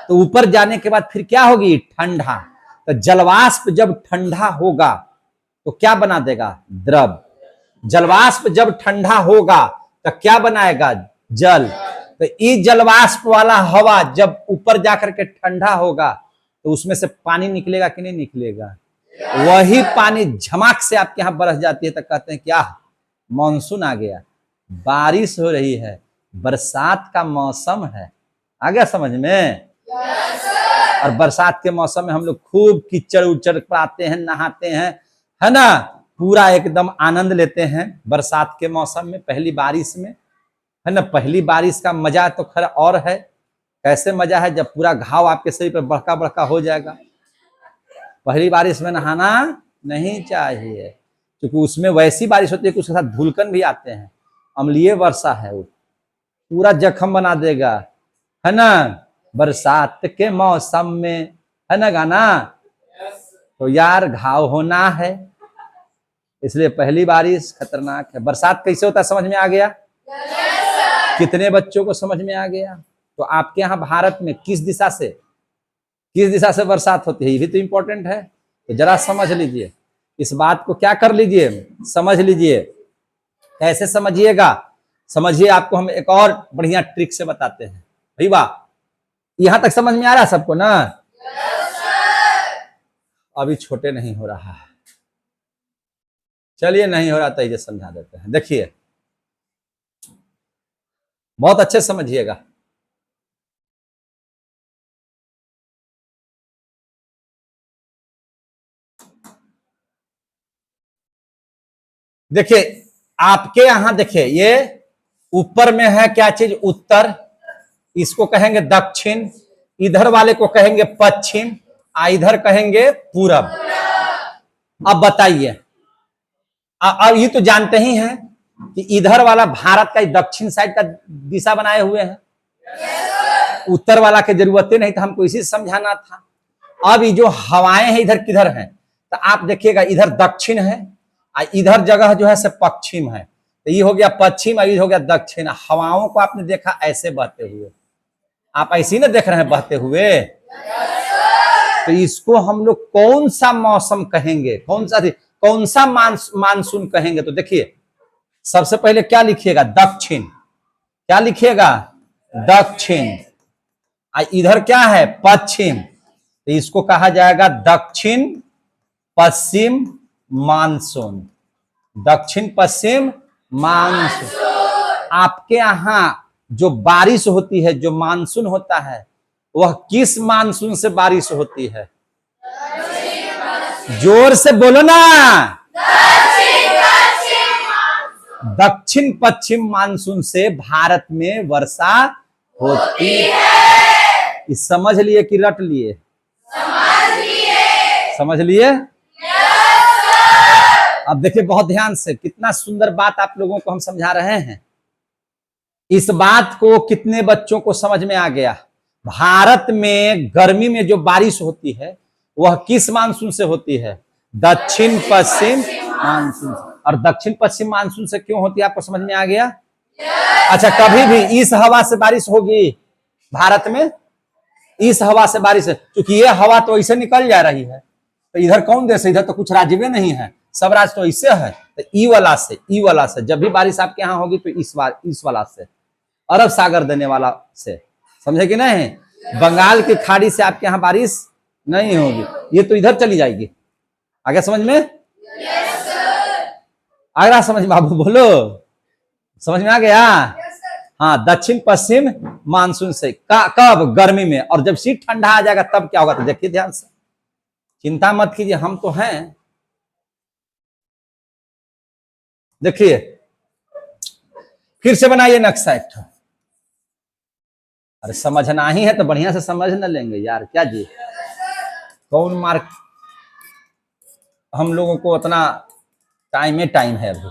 तो ऊपर जाने के बाद फिर क्या होगी? ठंडा। तो जलवाष्प जब ठंडा होगा तो क्या बना देगा? द्रव। जलवाष्प जब ठंडा होगा तो क्या बनाएगा? जल। तो ये जलवाष्प वाला हवा जब ऊपर जाकर के ठंडा होगा तो उसमें से पानी निकलेगा कि नहीं निकलेगा? वही पानी झमाक से आपके यहां बरस जाती है तो कहते हैं क्या? मानसून आ गया, बारिश हो रही है, बरसात का मौसम है। आ गया समझ में? और बरसात के मौसम में हम लोग खूब कीचड़ उचड़ पाते हैं, नहाते हैं, है ना? पूरा एकदम आनंद लेते हैं बरसात के मौसम में, पहली बारिश में, है ना? पहली बारिश का मजा तो खैर और है। कैसे मजा है? जब पूरा घाव आपके शरीर पर बड़का बड़का हो जाएगा। पहली बारिश में नहाना नहीं चाहिए क्योंकि उसमें वैसी बारिश होती है कि उसके साथ धूलकन भी आते हैं। अम्लीय वर्षा है, वो पूरा जख्म बना देगा, है ना? बरसात के मौसम में, है ना गाना? तो यार घाव होना है, इसलिए पहली बारिश खतरनाक है। बरसात कैसे होता है समझ में आ गया? कितने बच्चों को समझ में आ गया? तो आपके यहाँ भारत में किस दिशा से बरसात होती है? ये भी तो इंपॉर्टेंट है। तो जरा समझ लीजिए, इस बात को क्या कर लीजिए, समझ लीजिए। कैसे समझिएगा? समझिए, आपको हम एक और बढ़िया ट्रिक से बताते हैं। भाई वाह, यहां तक समझ में आ रहा है सबको ना? अभी छोटे नहीं हो रहा है, चलिए नहीं हो रहा तो ये समझा देते हैं। देखिए, बहुत अच्छे समझिएगा। देखिए, आपके यहां देखिए, ये ऊपर में है क्या चीज? उत्तर। इसको कहेंगे दक्षिण, इधर वाले को कहेंगे पश्चिम, इधर कहेंगे पूरब। अब बताइए, अब ये तो जानते ही हैं कि इधर वाला भारत का दक्षिण साइड का दिशा बनाए हुए हैं। उत्तर वाला की जरूरत ही नहीं था, हमको इसी से समझाना था। अब ये जो हवाएं हैं इधर किधर हैं? तो आप देखिएगा, इधर दक्षिण है, इधर जगह जो है से पश्चिम है। तो ये हो गया पश्चिम, ये हो गया दक्षिण। हवाओं को आपने देखा ऐसे बहते हुए, आप ऐसे ही ना देख रहे हैं बहते हुए? तो इसको हम लोग कौन सा मौसम कहेंगे? कौन सा मानसून कहेंगे? तो देखिए, सबसे पहले क्या लिखिएगा? दक्षिण। क्या लिखिएगा? दक्षिण। इधर क्या है? पश्चिम। तो इसको कहा जाएगा दक्षिण पश्चिम मानसून। दक्षिण पश्चिम मानसून। आपके यहां जो बारिश होती है, जो मानसून होता है, वह किस मानसून से बारिश होती है? जोर से बोलो ना। दक्षिण पश्चिम मानसून से भारत में वर्षा होती है। इस समझ लिए कि रट लिए? समझ लिए? अब देखिए बहुत ध्यान से, कितना सुंदर बात आप लोगों को हम समझा रहे हैं। इस बात को कितने बच्चों को समझ में आ गया? भारत में गर्मी में जो बारिश होती है वह किस मानसून से होती है? दक्षिण पश्चिम मानसून से। और दक्षिण पश्चिम मानसून से क्यों होती है आपको समझ में आ गया? अच्छा, कभी भी इस हवा से बारिश होगी भारत में? इस हवा से बारिश है क्योंकि ये हवा तो ऐसे निकल जा रही है। तो इधर कौन देश है? इधर तो कुछ राज्य नहीं है, सब राज तो इससे है, तो ई वाला से जब भी बारिश आपके यहाँ होगी तो इस वाला से, अरब सागर देने वाला से, समझे कि नहीं? बंगाल की खाड़ी से आपके यहाँ बारिश नहीं होगी, ये तो इधर चली जाएगी। आगे समझ में? आ रहा समझ बाबू? बोलो, समझ में आ गया? हाँ, दक्षिण पश्चिम मानसून से कब? गर्मी में। और जब शीत ठंडा आ जाएगा तब क्या होगा? तो देखिए ध्यान से, चिंता मत कीजिए, हम तो हैं। देखिए फिर से बनाइए नक्शा एक ठो। अरे समझना ही है तो बढ़िया से समझ न लेंगे यार, क्या जी? कौन मार्क? हम लोगों को उतना टाइम है अभी।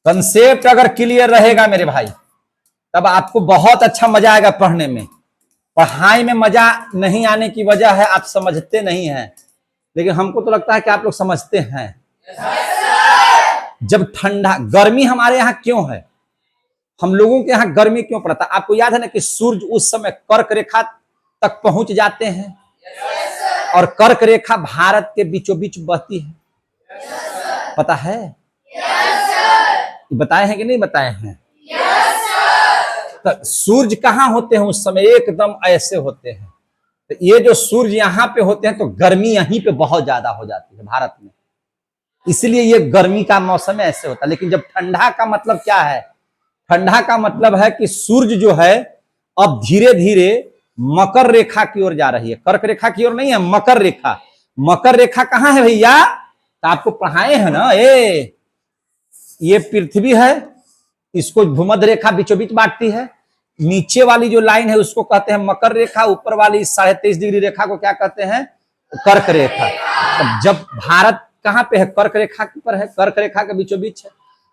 कंसेप्ट अगर क्लियर रहेगा मेरे भाई, तब आपको बहुत अच्छा मजा आएगा पढ़ने में। पढ़ाई में मजा नहीं आने की वजह है आप समझते नहीं हैं, लेकिन हमको तो लगता है कि आप लोग समझते हैं। जब ठंडा, गर्मी हमारे यहाँ क्यों है, हम लोगों के यहाँ गर्मी क्यों पड़ता? आपको याद है ना कि सूर्य उस समय कर्क रेखा तक पहुंच जाते हैं, और कर्क रेखा भारत के बीचों बीच बहती है, पता है? बताए हैं कि नहीं बताए हैं? तो सूर्य कहाँ होते हैं उस समय? एकदम ऐसे होते हैं। तो ये जो सूर्य यहाँ पे होते हैं तो गर्मी यहीं पे बहुत ज्यादा हो जाती है भारत में, इसलिए ये गर्मी का मौसम ऐसे होता है। लेकिन जब ठंडा का मतलब क्या है? ठंडा का मतलब है कि सूर्य जो है अब धीरे धीरे मकर रेखा की ओर जा रही है, कर्क रेखा की ओर नहीं है, मकर रेखा। मकर रेखा कहाँ है भैया? तो आपको पढ़ाए हैं ना, ये पृथ्वी है, इसको भूमध्य रेखा बीचों बीच बांटती है। नीचे वाली जो लाइन है उसको कहते हैं मकर रेखा, ऊपर वाली 23.5 डिग्री रेखा को क्या कहते हैं? कर्क रेखा। तो जब भारत कहाँ पे है? कर्क रेखा पर है, कर्क रेखा के बीचों बीच है।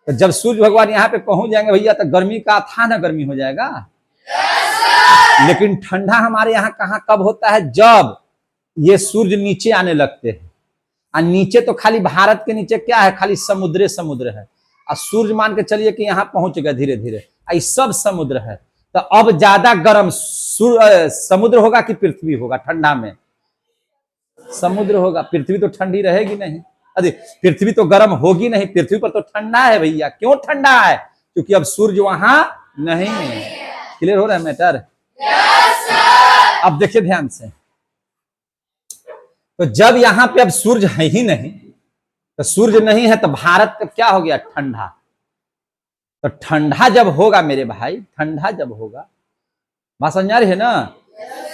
तो जब सूर्य भगवान यहाँ पे पहुंच जाएंगे भैया तो गर्मी का अथाह ना गर्मी हो जाएगा। लेकिन ठंडा हमारे यहाँ कहाँ कब होता है? जब ये सूर्य नीचे आने लगते हैं। और नीचे तो खाली भारत के नीचे क्या है? खाली समुद्र है। और सूर्य मान के चलिए कि यहाँ पहुंच गए धीरे धीरे, ये सब समुद्र है। तो अब ज्यादा गर्म समुद्र होगा कि पृथ्वी होगा? ठंडा में समुद्र होगा, पृथ्वी तो ठंडी रहेगी नहीं। अरे पृथ्वी तो गर्म होगी नहीं, पृथ्वी पर तो ठंडा है भैया। क्यों ठंडा है? क्योंकि अब सूर्य वहां नहीं है। क्लियर हो रहा है मैटर? अब देखिए ध्यान से, तो जब यहां पे अब सूर्य है ही नहीं, तो सूर्य नहीं है तो भारत का क्या हो गया? ठंडा। तो ठंडा जब होगा मेरे भाई, ठंडा जब होगा, बात समझ आ रही है ना?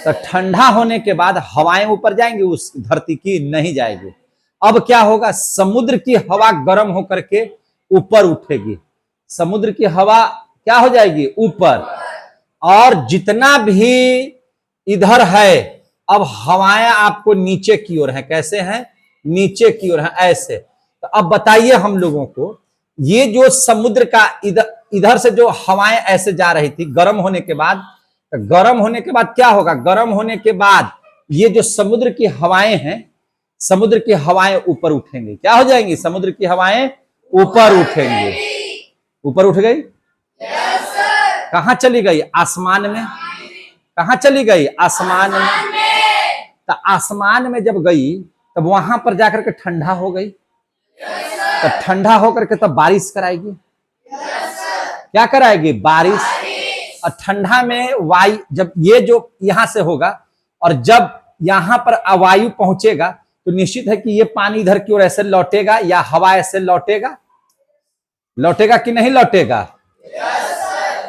तो ठंडा होने के बाद हवाएं ऊपर जाएंगी, उस धरती की नहीं जाएगी। अब क्या होगा? समुद्र की हवा गर्म होकर के ऊपर उठेगी, समुद्र की हवा क्या हो जाएगी? ऊपर। और जितना भी इधर है, अब हवाएं आपको नीचे की ओर है। कैसे हैं? नीचे की ओर है, ऐसे। तो अब बताइए हम लोगों को, ये जो समुद्र का इधर से जो हवाएं ऐसे जा रही थी, गर्म होने के बाद, तो गर्म होने के बाद क्या होगा? गर्म होने के बाद ये जो समुद्र की हवाएं हैं, समुद्र की हवाएं ऊपर उठेंगी। क्या हो जाएंगी? समुद्र की हवाएं ऊपर उठेंगी। ऊपर उठ गई? कहां चली गई? आसमान में। कहां चली गई? आसमान में। तो आसमान में जब गई तब वहां पर जाकर के ठंडा हो गई, तो ठंडा होकर के तब बारिश कराएगी। क्या कराएगी? बारिश। और ठंडा में वायु, जब ये जो यहां से होगा और जब यहां पर वायु पहुंचेगा तो निश्चित है कि ये पानी इधर की ओर ऐसे लौटेगा, या हवा ऐसे लौटेगा? लौटेगा कि नहीं लौटेगा?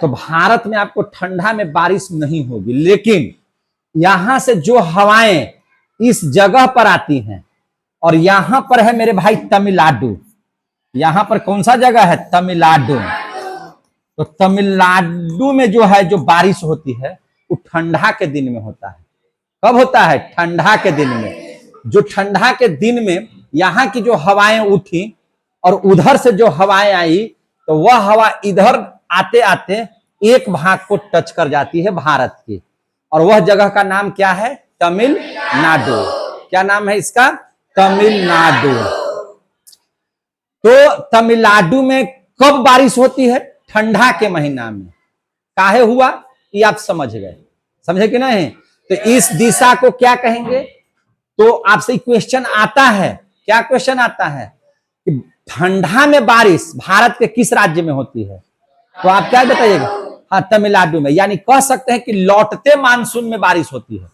तो भारत में आपको ठंडा में बारिश नहीं होगी, लेकिन यहां से जो हवाएं इस जगह पर आती हैं, और यहां पर है मेरे भाई तमिलनाडु। यहां पर कौन सा जगह है? तमिलनाडु। तो तमिलनाडु में जो है, जो बारिश होती है वो ठंडा के दिन में होता है। कब होता है? ठंडा के दिन में। जो ठंडा के दिन में यहां की जो हवाएं उठी और उधर से जो हवाएं आई, तो वह हवा इधर आते आते एक भाग को टच कर जाती है भारत की, और वह जगह का नाम क्या है? तमिलनाडु। क्या नाम है इसका? तमिलनाडु। तो तमिलनाडु में कब बारिश होती है? ठंडा के महीना में। काहे हुआ ये आप समझ गए? समझे कि नहीं? तो इस दिशा को क्या कहेंगे? तो आपसे क्वेश्चन आता है क्या क्वेश्चन आता है कि ठंडा में बारिश भारत के किस राज्य में होती है? तो आप क्या बताइएगा? हाँ, तमिलनाडु में। यानी कह सकते हैं कि लौटते मानसून में बारिश होती है।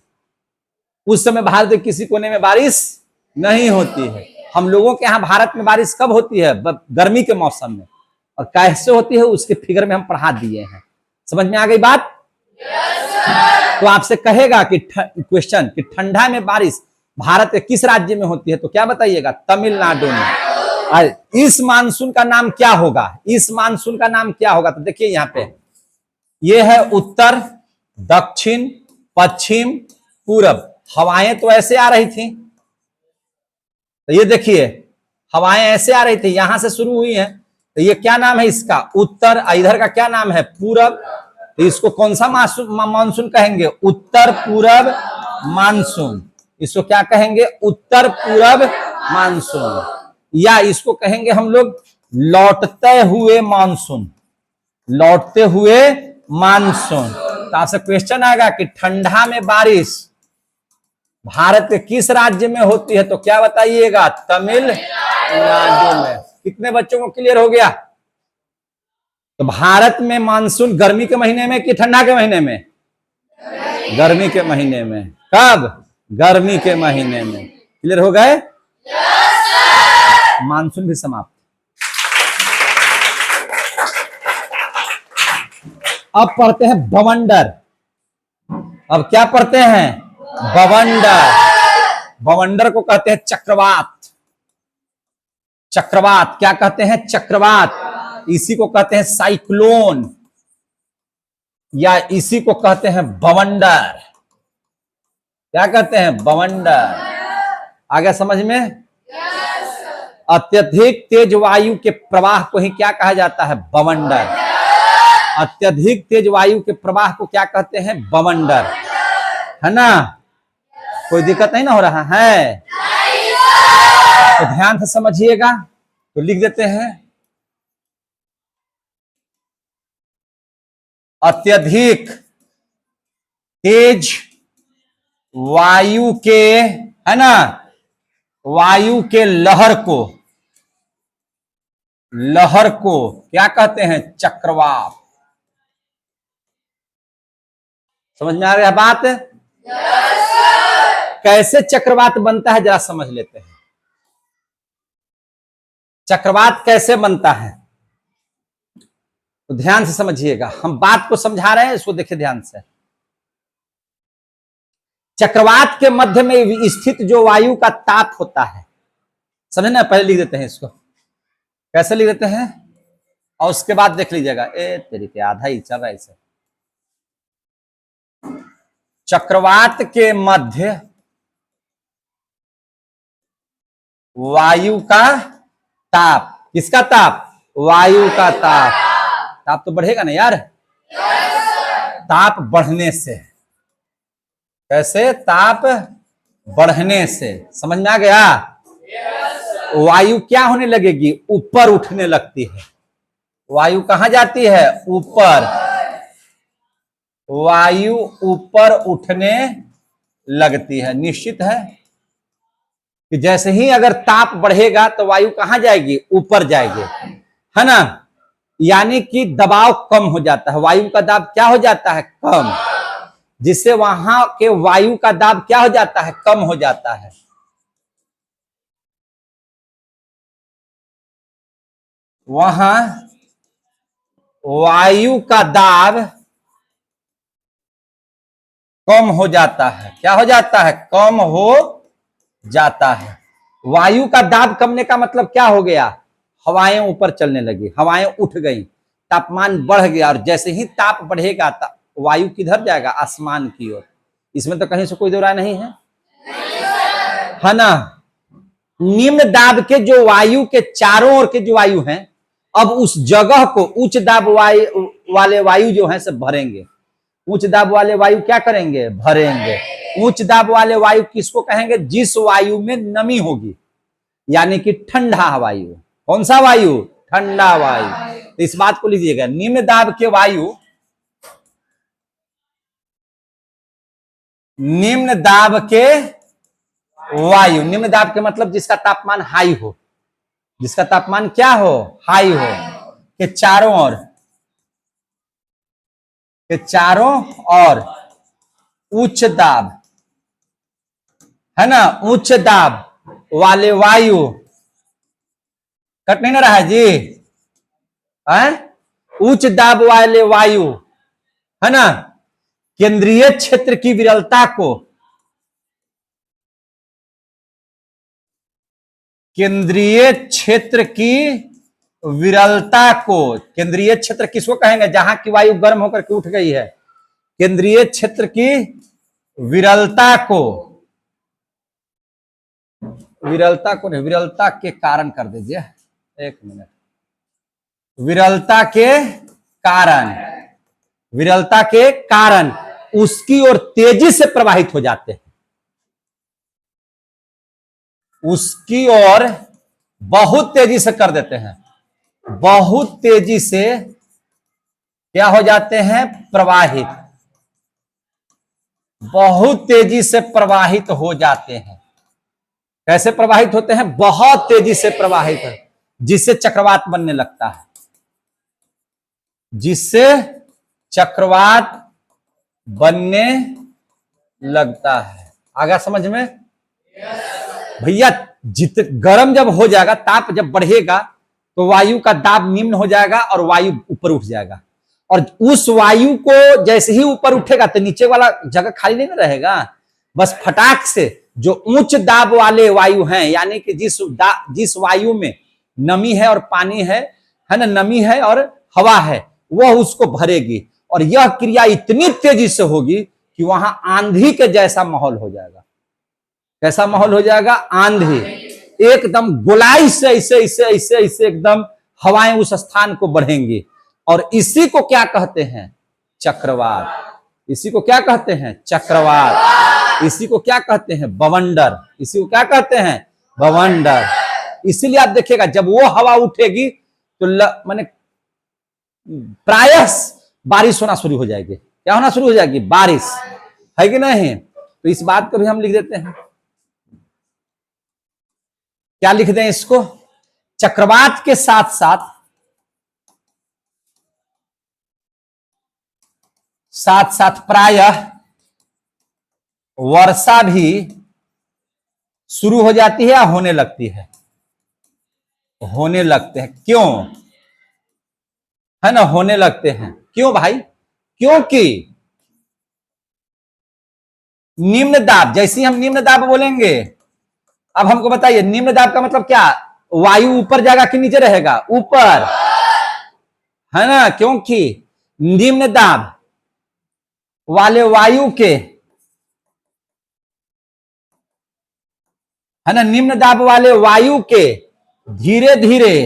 उस समय भारत के किसी कोने में बारिश नहीं होती है। हम लोगों के यहाँ भारत में बारिश कब होती है? गर्मी के मौसम में। और कैसे होती है उसके फिगर में हम पढ़ा दिए हैं। समझ में आ गई बात? तो आपसे कहेगा कि क्वेश्चन कि ठंडा में बारिश भारत के किस राज्य में होती है, तो क्या बताइएगा? तमिलनाडु में। इस मानसून का नाम क्या होगा? इस मानसून का नाम क्या होगा? तो देखिए यहाँ पे ये है उत्तर, दक्षिण, पश्चिम, पूरब। हवाएं तो ऐसे आ रही थी, तो ये देखिए हवाएं ऐसे आ रही थी, यहां से शुरू हुई हैं। तो ये क्या नाम है इसका? उत्तर। इधर का क्या नाम है? पूरब। तो इसको कौन सा मानसून कहेंगे? उत्तर पूरब मानसून। इसको क्या कहेंगे? उत्तर पूरब मानसून। या इसको कहेंगे हम लोग लौटते हुए मानसून। लौटते हुए मानसून। तो आपसे क्वेश्चन आएगा कि ठंडा में बारिश भारत के किस राज्य में होती है, तो क्या बताइएगा? तमिलनाडु में। कितने बच्चों को क्लियर हो गया? तो भारत में मानसून गर्मी के महीने में कि ठंडा के महीने में? गर्मी के महीने में। कब? गर्मी के महीने में। क्लियर हो गए? मानसून भी समाप्त। अब पढ़ते हैं बवंडर। अब क्या पढ़ते हैं? बवंडर। बवंडर को कहते हैं चक्रवात। चक्रवात क्या कहते हैं? चक्रवात। इसी को कहते हैं साइक्लोन, या इसी को कहते हैं बवंडर। क्या कहते हैं? बवंडर। आगे समझ में? अत्यधिक तेज वायु के प्रवाह को ही क्या कहा जाता है? बवंडर। अत्यधिक तेज वायु के प्रवाह को क्या कहते हैं? बवंडर। है ना? कोई दिक्कत नहीं ना हो रहा है? तो ध्यान से समझिएगा। तो लिख देते हैं अत्यधिक तेज वायु के, है ना, वायु के लहर को क्या कहते हैं? चक्रवात। समझ में आ रहा है बात? कैसे चक्रवात बनता है जरा समझ लेते हैं। चक्रवात कैसे बनता है तो ध्यान से समझिएगा। हम बात को समझा रहे हैं, इसको देखिए ध्यान से। चक्रवात के मध्य में स्थित जो वायु का ताप होता है, समझे ना? पहले लिख देते हैं इसको। कैसे लिख देते हैं? और उसके बाद देख लीजिएगा। तेरी के आधा ही चल रहा है इसे। चक्रवात के मध्य वायु का ताप। किसका ताप? वायु का ताप। ताप तो बढ़ेगा ना यार? ताप बढ़ने से। कैसे? ताप बढ़ने से। समझ में आ गया? वायु क्या होने लगेगी? ऊपर उठने लगती है। वायु कहां जाती है? ऊपर। वायु ऊपर उठने लगती है। निश्चित है कि जैसे ही अगर ताप बढ़ेगा तो वायु कहां जाएगी? ऊपर जाएगी, है ना? यानी कि दबाव कम हो जाता है। वायु का दाब क्या हो जाता है? कम। जिससे वहां के वायु का दाब क्या हो जाता है? कम हो जाता है। वहां वायु का दाब कम हो जाता है। क्या हो जाता है? कम हो जाता है। वायु का दाब कमने का मतलब क्या हो गया? हवाएं ऊपर चलने लगी, हवाएं उठ गई, तापमान बढ़ गया। और जैसे ही ताप बढ़ेगा वायु किधर जाएगा? आसमान की ओर। इसमें तो कहीं से कोई दो राय नहीं है ना? निम्न दाब के जो वायु के चारों ओर के जो वायु हैं, अब उस जगह को उच्च दाब वाले वायु जो हैं सब भरेंगे। उच्च दाब वाले वायु क्या करेंगे? भरेंगे। उच्च दाब वाले वायु किसको कहेंगे? जिस वायु में नमी होगी, यानी कि ठंडा वायु। कौन सा वायु? ठंडा वायु। तो इस बात को लीजिएगा। निम्न दाब के वायु, निम्न दाब के वायु। निम्न दाब के मतलब जिसका तापमान हाई हो, जिसका तापमान क्या हो, हाई हो, के चारों ओर, के चारों ओर उच्च दाब, है ना, उच्च दाब वाले वायु, कट नहीं ना रहा है जी, है, उच्च दाब वाले वायु, है ना, केंद्रीय क्षेत्र की विरलता को, केंद्रीय क्षेत्र की विरलता को, केंद्रीय क्षेत्र किसको कहेंगे, जहां की वायु गर्म होकर के उठ गई है, केंद्रीय क्षेत्र की विरलता को, विरलता को नहीं, विरलता के कारण कर दीजिए, एक मिनट, विरलता के कारण, विरलता के कारण उसकी ओर तेजी से प्रवाहित हो जाते हैं, उसकी ओर बहुत तेजी से कर देते हैं, बहुत तेजी से क्या हो जाते हैं, प्रवाहित, बहुत तेजी से प्रवाहित हो जाते हैं। कैसे प्रवाहित होते हैं, बहुत तेजी से प्रवाहित है, जिससे चक्रवात बनने लगता है, जिससे चक्रवात बनने लगता है। आगा समझ में भैया, गर्म जब हो जाएगा, ताप जब बढ़ेगा तो वायु का दाब निम्न हो जाएगा और वायु ऊपर उठ जाएगा, और उस वायु को जैसे ही ऊपर उठेगा तो नीचे वाला जगह खाली नहीं रहेगा, बस फटाक से जो उच्च दाब वाले वायु हैं, यानी कि जिस वायु में नमी है और पानी है ना, नमी है और हवा है, वह उसको भरेगी, और यह क्रिया इतनी तेजी से होगी कि वहां आंधी के जैसा माहौल हो जाएगा। कैसा माहौल हो जाएगा, आंधी, एकदम गोलाई से ऐसे ऐसे ऐसे ऐसे एकदम हवाएं उस स्थान को बढ़ेंगी, और इसी को क्या कहते हैं, चक्रवात। इसी को क्या कहते हैं, चक्रवात। इसी को क्या कहते हैं, बवंडर। इसी को क्या कहते हैं, बवंडर। इसीलिए आप देखिएगा जब वो हवा उठेगी तो माने प्रायः बारिश होना शुरू हो जाएगी। क्या होना शुरू हो जाएगी, बारिश, है कि नहीं। तो इस बात को भी हम लिख देते हैं, क्या लिख दें इसको, चक्रवात के साथ साथ साथ साथ प्रायः वर्षा भी शुरू हो जाती है या होने लगती है, होने लगते हैं। क्यों, है ना, होने लगते हैं। क्यों भाई, क्योंकि निम्न दाब, जैसे ही हम निम्न दाब बोलेंगे, अब हमको बताइए निम्न दाब का मतलब क्या, वायु ऊपर जाएगा कि नीचे रहेगा, ऊपर, है ना, क्योंकि निम्न दाब वाले वायु के, है ना, निम्न दाब वाले वायु के धीरे धीरे,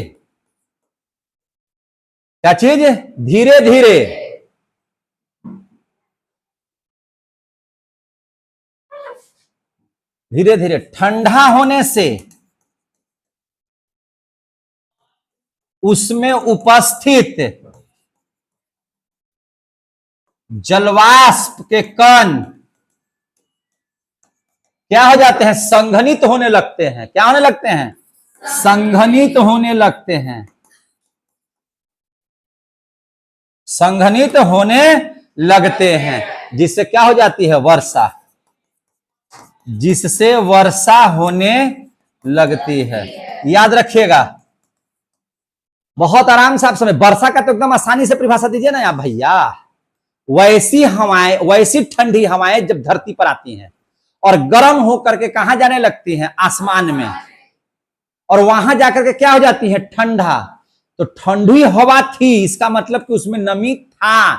क्या चीज, धीरे धीरे धीरे धीरे ठंडा होने से उसमें उपस्थित जलवाष्प के कण क्या हो जाते हैं, संघनित होने लगते हैं। क्या होने लगते हैं, संघनित होने लगते हैं, संघनित होने लगते हैं, जिससे क्या हो जाती है, वर्षा, जिससे वर्षा होने लगती है। याद रखिएगा, बहुत आराम से आप समझ, वर्षा का तो एकदम आसानी से परिभाषा दीजिए ना आप भैया। वैसी हवाएं, वैसी ठंडी हवाएं जब धरती पर आती हैं और गर्म होकर के कहां जाने लगती हैं, आसमान में, और वहां जाकर के क्या हो जाती है, ठंडा। तो ठंडी हवा थी, इसका मतलब कि उसमें नमी था,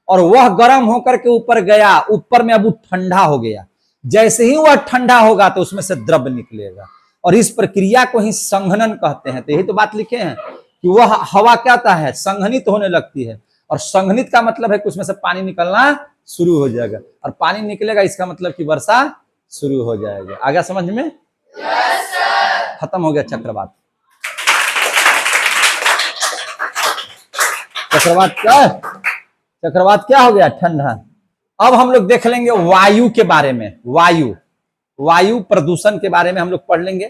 और वह गर्म होकर के ऊपर गया, ऊपर में अब वो ठंडा हो गया। जैसे ही वह ठंडा होगा तो उसमें से द्रव निकलेगा, और इस प्रक्रिया को ही संघनन कहते हैं। तो यही तो बात लिखे हैं कि वह हवा क्या होता है, संघनित होने लगती है, और संघनित का मतलब है कि उसमें से पानी निकलना शुरू हो जाएगा, और पानी निकलेगा इसका मतलब कि वर्षा शुरू हो जाएगा। आ गया समझ में, खत्म हो गया चक्रवात। चक्रवात क्या है, चक्रवात क्या हो गया, ठंडा। अब हम लोग देख लेंगे वायु के बारे में। वायु, वायु प्रदूषण के बारे में हम लोग पढ़ लेंगे,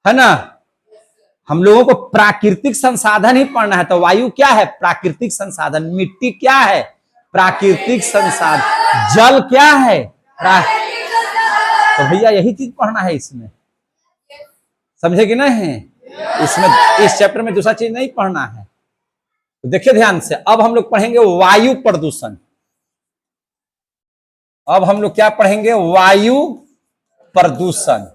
है ना। हम लोगों को प्राकृतिक संसाधन ही पढ़ना है। तो वायु क्या है? प्राकृतिक संसाधन। मिट्टी क्या है? प्राकृतिक संसाधन। जल क्या है? तो भैया यही चीज पढ़ना है इसमें, समझे कि नहीं? इसमें इस चैप्टर में दूसरा चीज नहीं पढ़ना है। तो देखिए ध्यान से, अब हम लोग पढ़ेंगे वायु प्रदूषण। अब हम लोग क्या पढ़ेंगे? वायु प्रदूषण।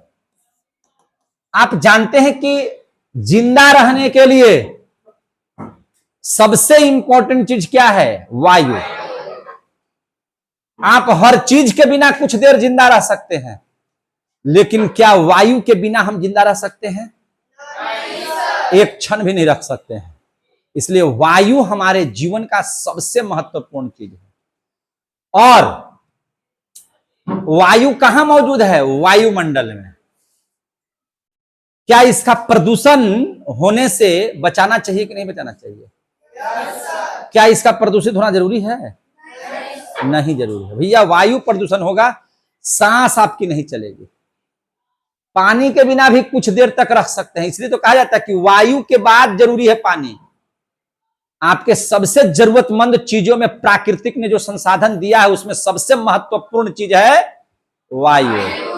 आप जानते हैं कि जिंदा रहने के लिए सबसे इंपॉर्टेंट चीज क्या है? वायु। आप हर चीज के बिना कुछ देर जिंदा रह सकते हैं, लेकिन क्या वायु के बिना हम जिंदा रह सकते हैं? एक क्षण भी नहीं रख सकते हैं। इसलिए वायु हमारे जीवन का सबसे महत्वपूर्ण चीज है। और वायु कहां मौजूद है? वायुमंडल में। क्या इसका प्रदूषण होने से बचाना चाहिए कि नहीं बचाना चाहिए? क्या इसका प्रदूषित होना जरूरी है? नहीं जरूरी है भैया। वायु प्रदूषण होगा, सांस आपकी नहीं चलेगी। पानी के बिना भी कुछ देर तक रख सकते हैं। इसलिए तो कहा जाता है कि वायु के बाद जरूरी है पानी। आपके सबसे जरूरतमंद चीजों में प्राकृतिक ने जो संसाधन दिया है, उसमें सबसे महत्वपूर्ण चीज है वायु।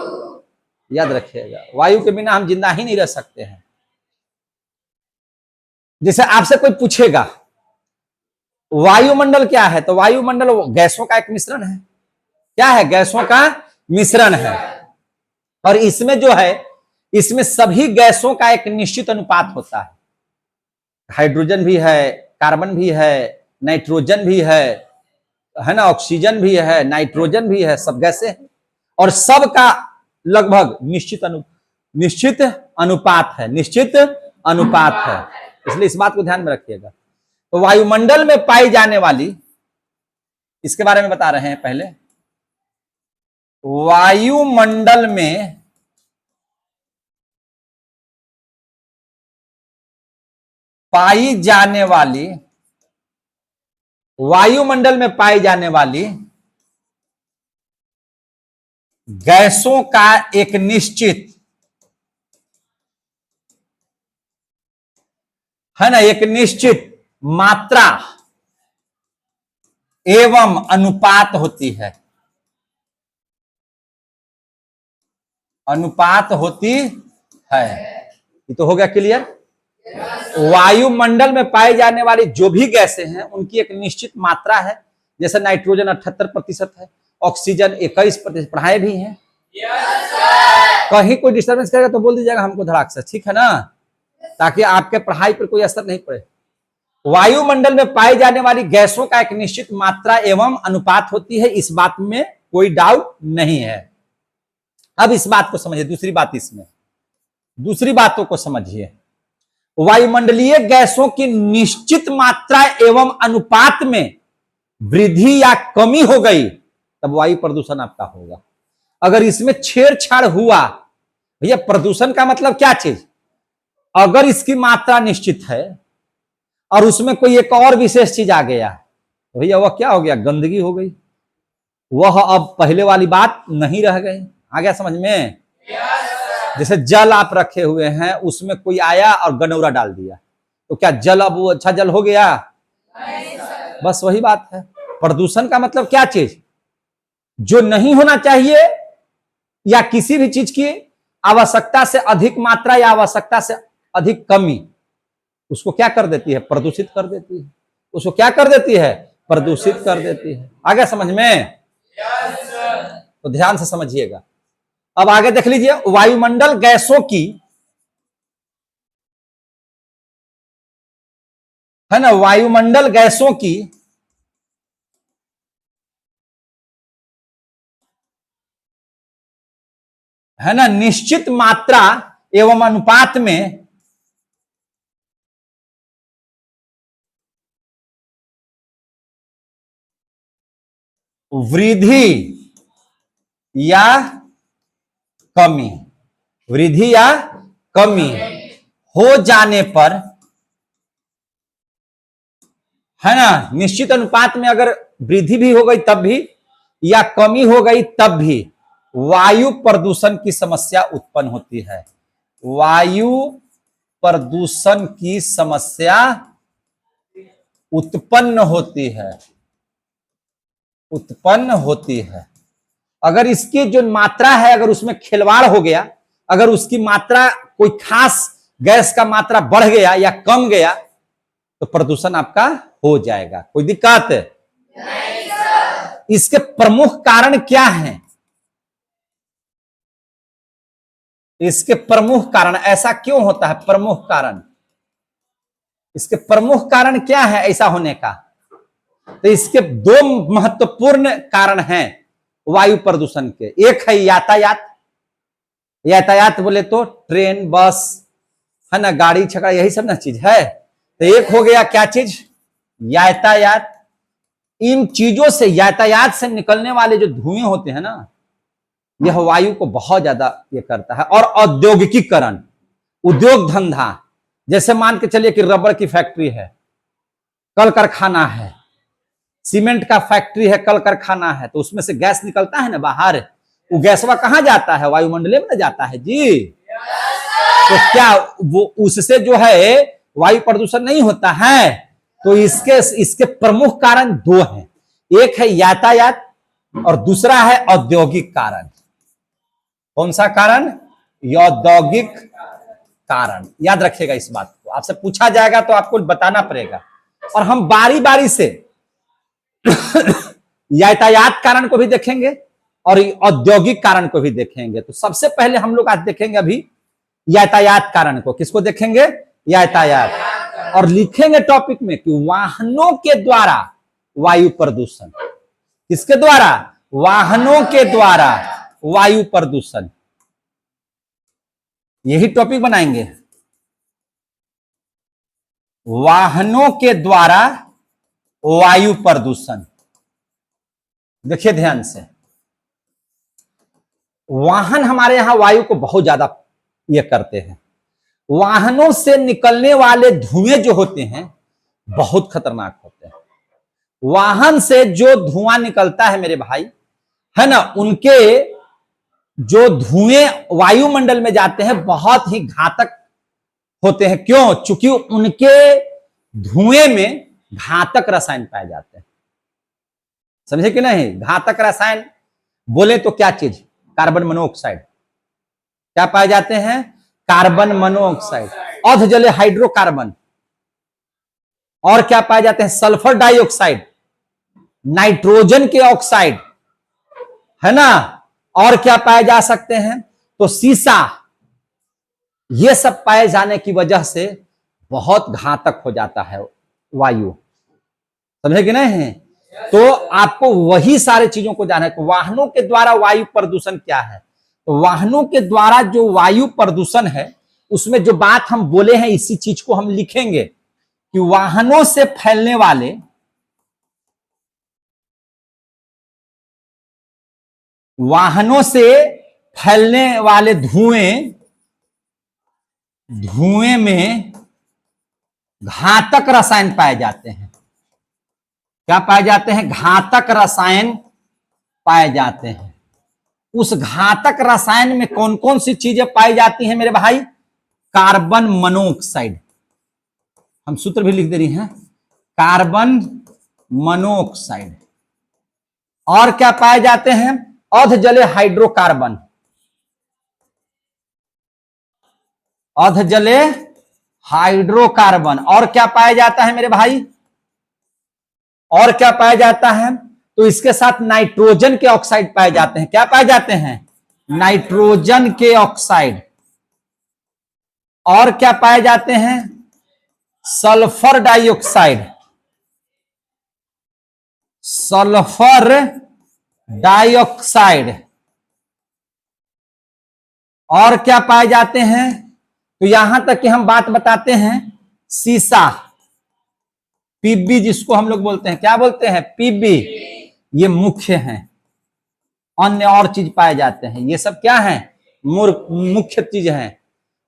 याद रखिएगा, वायु के बिना हम जिंदा ही नहीं रह सकते हैं। जैसे आपसे कोई पूछेगा वायुमंडल क्या है, तो वायुमंडल गैसों का एक मिश्रण है। क्या है? गैसों का मिश्रण है। और इसमें जो है, इसमें सभी गैसों का एक निश्चित अनुपात होता है। हाइड्रोजन भी है, कार्बन भी है, नाइट्रोजन भी है ना, ऑक्सीजन भी है, नाइट्रोजन भी है, सब गैसें हैं। और सबका लगभग निश्चित अनुपात है, निश्चित अनुपात है। इसलिए इस बात को ध्यान में रखिएगा। तो वायुमंडल में पाई जाने वाली, इसके बारे में बता रहे हैं पहले। वायुमंडल में पाई जाने वाली, वायुमंडल में पाई जाने वाली गैसों का एक निश्चित, है ना, एक निश्चित मात्रा एवं अनुपात होती है। अनुपात होती है। ये तो हो गया क्लियर। वायुमंडल में पाई जाने वाली जो भी गैसें हैं, उनकी एक निश्चित मात्रा है। जैसे नाइट्रोजन 78% है, ऑक्सीजन 21%। पढ़ाए भी हैं। कहीं कोई डिस्टर्बेंस करेगा तो बोल दीजिएगा हमको धड़ाक से, ठीक है ना, ताकि आपके पढ़ाई पर कोई असर नहीं पड़े। वायुमंडल में पाई जाने वाली गैसों का एक निश्चित मात्रा एवं अनुपात होती है, इस बात में कोई डाउट नहीं है। अब इस बात को समझिए। दूसरी बात, इसमें दूसरी बातों को समझिए। वायुमंडलीय गैसों की निश्चित मात्रा एवं अनुपात में वृद्धि या कमी हो गई, तब वायु प्रदूषण आपका होगा। अगर इसमें छेड़छाड़ हुआ, भैया प्रदूषण का मतलब क्या चीज? अगर इसकी मात्रा निश्चित है और उसमें कोई एक और विशेष चीज आ गया, तो भैया वह क्या हो गया? गंदगी हो गई। वह अब पहले वाली बात नहीं रह गई। आ गया समझ में? जैसे जल आप रखे हुए हैं, उसमें कोई आया और गनौरा डाल दिया, तो क्या जल अब वो अच्छा जल हो गया? बस वही बात है। प्रदूषण का मतलब क्या चीज? जो नहीं होना चाहिए या किसी भी चीज की आवश्यकता से अधिक मात्रा या आवश्यकता से अधिक कमी, उसको क्या कर देती है? प्रदूषित कर देती है। उसको क्या कर देती है? प्रदूषित कर देती है। आ गया समझ में? तो ध्यान से समझिएगा। अब आगे देख लीजिए। वायुमंडल गैसों की, है ना, वायुमंडल गैसों की है ना निश्चित मात्रा एवं अनुपात में वृद्धि या कमी, वृद्धि या कमी हो जाने पर, है ना, निश्चित अनुपात में अगर वृद्धि भी हो गई तब भी या कमी हो गई तब भी, वायु प्रदूषण की समस्या उत्पन्न होती है। वायु प्रदूषण की समस्या उत्पन्न होती है, उत्पन्न होती है। अगर इसकी जो मात्रा है, अगर उसमें खिलवाड़ हो गया, अगर उसकी मात्रा कोई खास गैस का मात्रा बढ़ गया या कम गया, तो प्रदूषण आपका हो जाएगा। कोई दिक्कत नहीं सर। इसके प्रमुख कारण क्या हैं? इसके प्रमुख कारण, ऐसा क्यों होता है? प्रमुख कारण, इसके प्रमुख कारण क्या है ऐसा होने का? तो इसके दो महत्वपूर्ण कारण हैं वायु प्रदूषण के। एक है यातायात। यातायात बोले तो ट्रेन, बस, है ना, गाड़ी छकड़ा, यही सब ना चीज है। तो एक हो गया क्या चीज? यातायात। इन चीजों से, यातायात से निकलने वाले जो धुएं होते हैं ना, यह वायु को बहुत ज्यादा ये करता है। और औद्योगिकीकरण, उद्योग धंधा, जैसे मान के चलिए कि रबर की फैक्ट्री है, कल कारखाना है, सीमेंट का फैक्ट्री है, कल कारखाना है, तो उसमें से गैस निकलता है ना बाहर, वो गैसवा कहां जाता है? वायुमंडल में जाता है जी। तो क्या वो उससे जो है वायु प्रदूषण नहीं होता है? तो इसके प्रमुख कारण दो हैं। एक है यातायात और दूसरा है औद्योगिक कारण। कौन सा कारण? औद्योगिक कारण। याद रखिएगा इस बात को, आपसे पूछा जाएगा तो आपको बताना पड़ेगा। और हम बारी बारी से यातायात कारण को भी देखेंगे और औद्योगिक कारण को भी देखेंगे। तो सबसे पहले हम लोग आज देखेंगे अभी यातायात कारण को। किसको देखेंगे? यातायात। और लिखेंगे टॉपिक में कि वाहनों के द्वारा वायु प्रदूषण। किसके द्वारा? वाहनों के द्वारा वायु प्रदूषण। यही टॉपिक बनाएंगे, वाहनों के द्वारा वायु प्रदूषण। देखिए ध्यान से, वाहन हमारे यहां वायु को बहुत ज्यादा ये करते हैं। वाहनों से निकलने वाले धुएं जो होते हैं बहुत खतरनाक होते हैं। वाहन से जो धुआं निकलता है मेरे भाई, है ना, उनके जो धुएं वायुमंडल में जाते हैं बहुत ही घातक होते हैं। क्यों? चूंकि उनके धुएं में घातक रसायन पाए जाते हैं। समझे कि नहीं? घातक रसायन बोले तो क्या चीज? Carbon monoxide. क्या पाए जाते हैं? कार्बन मोनोऑक्साइड, अधजले हाइड्रोकार्बन। और क्या पाए जाते हैं? सल्फर डाइऑक्साइड, नाइट्रोजन के ऑक्साइड, है ना। और क्या पाए जा सकते हैं? तो सीसा। ये सब पाए जाने की वजह से बहुत घातक हो जाता है वायु। समझे कि नहीं? तो आपको वही सारे चीजों को जानना है कि वाहनों के द्वारा वायु प्रदूषण क्या है। तो वाहनों के द्वारा जो वायु प्रदूषण है, उसमें जो बात हम बोले हैं, इसी चीज को हम लिखेंगे कि वाहनों से फैलने वाले धुएं में घातक रसायन पाए जाते हैं। क्या पाए जाते हैं? घातक रसायन पाए जाते हैं। उस घातक रसायन में कौन कौन सी चीजें पाई जाती हैं मेरे भाई? Carbon monoxide. हम सूत्र भी लिख दे रही हैं, कार्बन मोनोऑक्साइड। और क्या पाए जाते हैं? अधजले हाइड्रोकार्बन, अधजले हाइड्रोकार्बन। और क्या पाया जाता है मेरे भाई? और क्या पाया जाता है? तो इसके साथ नाइट्रोजन के ऑक्साइड पाए जाते हैं। क्या पाए जाते हैं? नाइट्रोजन के ऑक्साइड। और क्या पाए जाते हैं? Sulphur dioxide, sulphur dioxide. और क्या पाए जाते हैं? तो यहां तक कि हम बात बताते हैं सीसा, पीबी जिसको हम लोग बोलते हैं। क्या बोलते हैं? पीबी। ये मुख्य हैं। अन्य और चीज पाए जाते हैं। ये सब क्या है? मुख्य चीज है।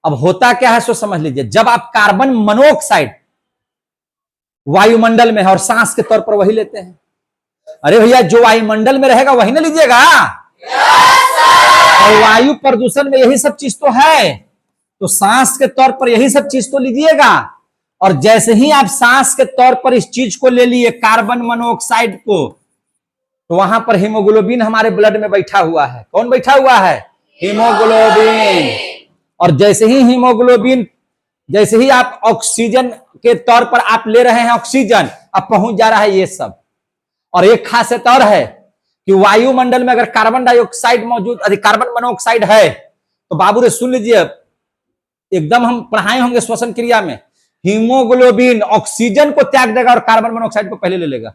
अब होता क्या है सो समझ लीजिए। जब आप कार्बन मोनोऑक्साइड वायुमंडल में है और सांस के तौर पर वही लेते हैं। अरे भैया, जो वायुमंडल में रहेगा वही ना लीजिएगा। और वायु प्रदूषण में यही सब चीज तो है, तो सांस के तौर पर यही सब चीज तो लीजिएगा। और जैसे ही आप सांस के तौर पर इस चीज को ले लिए, कार्बन मोनोऑक्साइड को, तो वहां पर हीमोग्लोबिन हमारे ब्लड में बैठा हुआ है। कौन बैठा हुआ है? हीमोग्लोबिन। और जैसे ही हीमोग्लोबिन, जैसे ही आप ऑक्सीजन के तौर पर आप ले रहे हैं ऑक्सीजन, अब पहुंच जा रहा है ये सब। और एक खासियत और है कि वायुमंडल में अगर कार्बन डाइऑक्साइड मौजूद, कार्बन मोनोऑक्साइड है, तो बाबू रे सुन लीजिए, एकदम हम पढ़ाए होंगे श्वसन क्रिया में, हीमोग्लोबिन ऑक्सीजन को त्याग देगा और कार्बन मोनोऑक्साइड को पहले ले लेगा।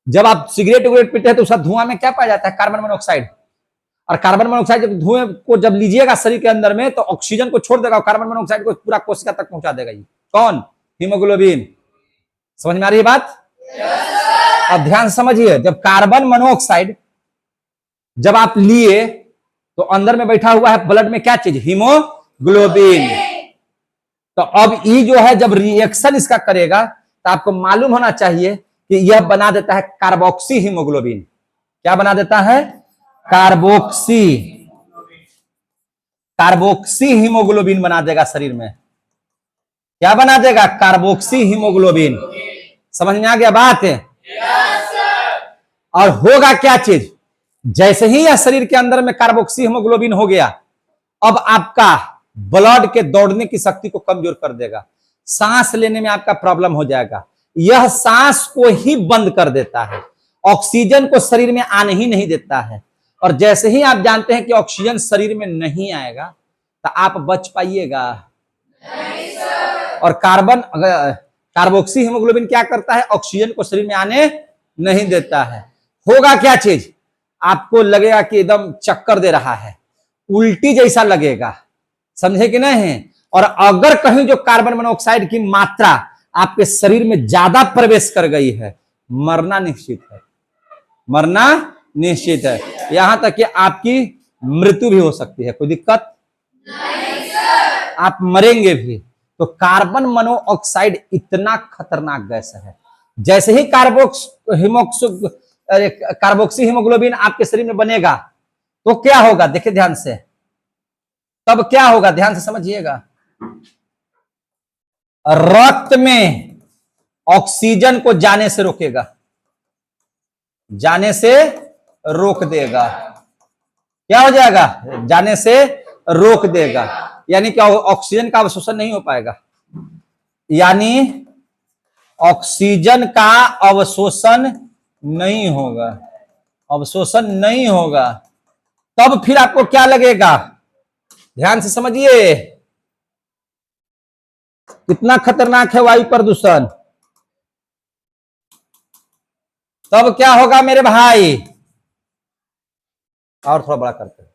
जब आप सिगरेट वगैरह पीते हैं तो उसका धुआं में क्या पाया जाता है? Carbon monoxide. और कार्बन मोनोऑक्साइड जब धुएं को जब लीजिएगा शरीर के अंदर में, तो ऑक्सीजन को छोड़ देगा और कार्बन मोनोऑक्साइड को पूरा कोशिका तक पहुंचा देगा। ये कौन? हीमोग्लोबिन। समझ में आ रही है बात? अब ध्यान समझिए, जब कार्बन मोनोऑक्साइड जब आप लिए, तो अंदर में बैठा हुआ है ब्लड में क्या चीज? हीमोग्लोबिन। तो अब ये जो है जब रिएक्शन इसका करेगा, तो आपको मालूम होना चाहिए कि यह बना देता है कार्बोक्सी हीमोग्लोबिन। क्या बना देता है? कार्बोक्सी हीमोग्लोबिन बना देगा शरीर में। क्या बना देगा? Carboxy haemoglobin. समझ में आ गया बात है? और होगा क्या चीज? जैसे ही यह शरीर के अंदर में कार्बोक्सी हीमोग्लोबिन हो गया, अब आपका ब्लड के दौड़ने की शक्ति को कमजोर कर देगा, सांस लेने में आपका प्रॉब्लम हो जाएगा। यह सांस को ही बंद कर देता है, ऑक्सीजन को शरीर में आने ही नहीं देता है। और जैसे ही आप जानते हैं कि ऑक्सीजन शरीर में नहीं आएगा, तो आप बच पाइएगा। और कार्बोक्सी हीमोग्लोबिन क्या करता है? ऑक्सीजन को शरीर में आने नहीं देता है। होगा क्या चीज? आपको लगेगा कि एकदम चक्कर दे रहा है, उल्टी जैसा लगेगा। समझे कि नहीं? और अगर कहीं जो कार्बन मोनोऑक्साइड की मात्रा आपके शरीर में ज्यादा प्रवेश कर गई है, मरना निश्चित है। मरना निश्चित है, यहां तक कि आपकी मृत्यु भी हो सकती है। कोई दिक्कत नहीं सर, आप मरेंगे भी। तो कार्बन मोनोऑक्साइड इतना खतरनाक गैस है। जैसे ही कार्बोक्सी हीमोग्लोबिन आपके शरीर में बनेगा, तो क्या होगा? देखिए ध्यान से, तब क्या होगा? ध्यान से समझिएगा। रक्त में ऑक्सीजन को जाने से रोकेगा, जाने से रोक देगा। क्या हो जाएगा? जाने से रोक देगा। यानी क्या? ऑक्सीजन का अवशोषण नहीं हो पाएगा, यानी ऑक्सीजन का अवशोषण नहीं होगा, अवशोषण नहीं होगा। तब फिर आपको क्या लगेगा? ध्यान से समझिए, कितना खतरनाक है वायु प्रदूषण। तब क्या होगा मेरे भाई? और थोड़ा बड़ा करते हैं।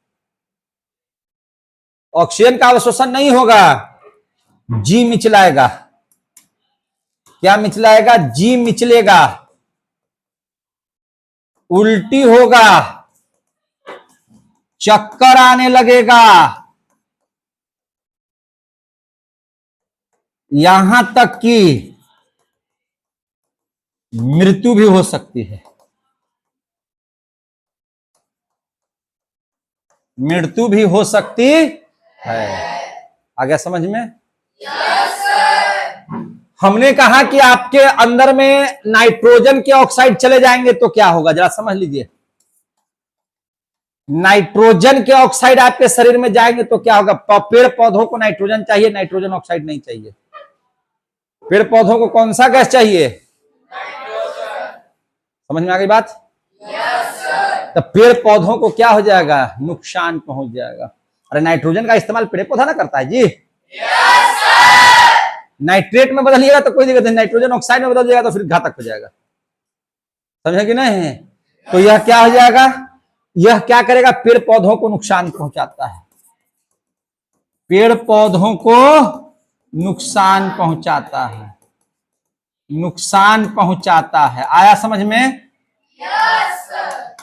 ऑक्सीजन का अवशोषण नहीं होगा, जी मिचलाएगा। क्या मिचलाएगा? जी मिचलेगा, उल्टी होगा, चक्कर आने लगेगा, यहां तक कि मृत्यु भी हो सकती है। मृत्यु भी हो सकती है। आ गया समझ में? Yes sir. हमने कहा कि आपके अंदर में नाइट्रोजन के ऑक्साइड चले जाएंगे तो क्या होगा? जरा समझ लीजिए। नाइट्रोजन के ऑक्साइड आपके शरीर में जाएंगे तो क्या होगा? पेड़ पौधों को नाइट्रोजन चाहिए, नाइट्रोजन ऑक्साइड नहीं चाहिए। पेड़ पौधों को कौन सा गैस चाहिए? समझ में आ गई बात? तो पेड़ पौधों को क्या हो जाएगा? नुकसान पहुंच जाएगा। अरे नाइट्रोजन का इस्तेमाल पेड़ पौधा ना करता है जी। नाइट्रेट में बदलिएगा तो कोई दिक्कत नहीं, नाइट्रोजन ऑक्साइड में बदल जाएगा तो फिर घातक हो जाएगा। समझे कि नहीं? तो यह क्या हो जाएगा? यह क्या करेगा? पेड़ पौधों को नुकसान पहुंचाता है, पेड़ पौधों को नुकसान पहुंचाता है, नुकसान पहुंचाता है। आया समझ में?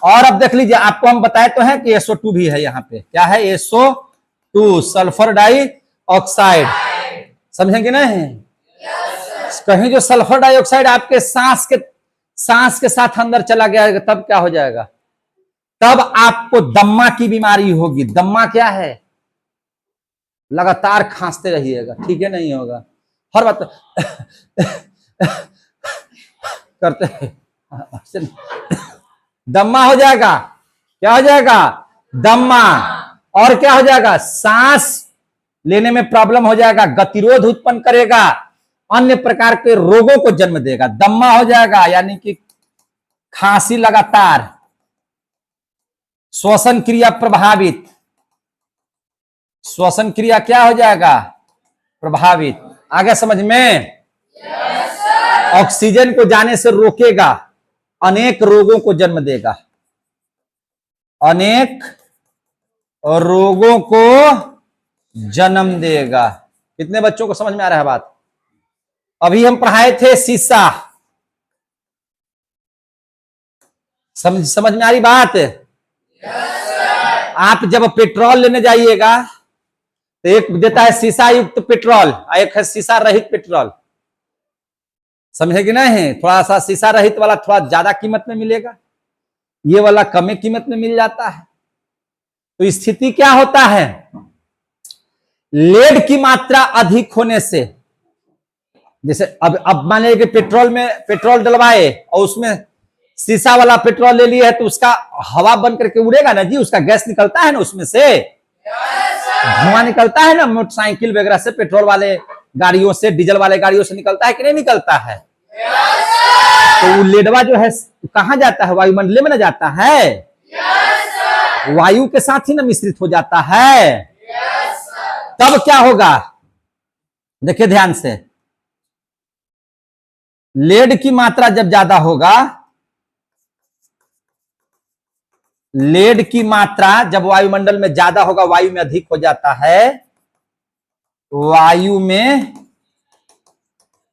और अब देख लीजिए, आपको हम बताए तो हैं कि SO2 भी है यहाँ पे। क्या है? SO2, sulphur dioxide. समझेंगे नहीं? कहीं जो सल्फर डाइऑक्साइड आपके सांस के साथ अंदर चला गया तब क्या हो जाएगा? तब आपको दम्मा की बीमारी होगी। दम्मा क्या है? लगातार खांसते रहिएगा, ठीक है, नहीं होगा, हर बात करते हैं, दम्मा हो जाएगा। क्या हो जाएगा? दम्मा। और क्या हो जाएगा? सांस लेने में प्रॉब्लम हो जाएगा, गतिरोध उत्पन्न करेगा, अन्य प्रकार के रोगों को जन्म देगा। दम्मा हो जाएगा यानी कि खांसी लगातार, श्वसन क्रिया प्रभावित, श्वसन क्रिया क्या हो जाएगा? प्रभावित। आगे समझ में? ऑक्सीजन को जाने से रोकेगा, अनेक रोगों को जन्म देगा, अनेक रोगों को जन्म देगा। कितने बच्चों को समझ में आ रहा है बात? अभी हम पढ़ाए थे शीशा, समझ में आ रही बात? आप जब पेट्रोल लेने जाइएगा तो एक देता है शीशा युक्त पेट्रोल, एक है शीशा रहित पेट्रोल, समझे कि नहीं? थोड़ा सा शीशा रहित वाला थोड़ा ज्यादा कीमत में मिलेगा, ये वाला कम कीमत में मिल जाता है। तो स्थिति क्या होता है? लेड की मात्रा अधिक होने से, जैसे अब मान लीजिए कि पेट्रोल में पेट्रोल डलवाए और उसमें शीशा वाला पेट्रोल ले लिए है, तो उसका हवा बन करके उड़ेगा ना जी, उसका गैस निकलता है ना, उसमें से धुआं निकलता है ना, मोटरसाइकिल वगैरह से, पेट्रोल वाले गाड़ियों से, डीजल वाले गाड़ियों से निकलता है कि नहीं निकलता है? तो वो लेडवा जो है कहां जाता है? वायुमंडल में ना जाता है, वायु के साथ ही ना मिश्रित हो जाता है। तब क्या होगा? देखिए ध्यान से, लेड की मात्रा जब ज्यादा होगा, लेड की मात्रा जब वायुमंडल में ज्यादा होगा, वायु में अधिक हो जाता है, वायु में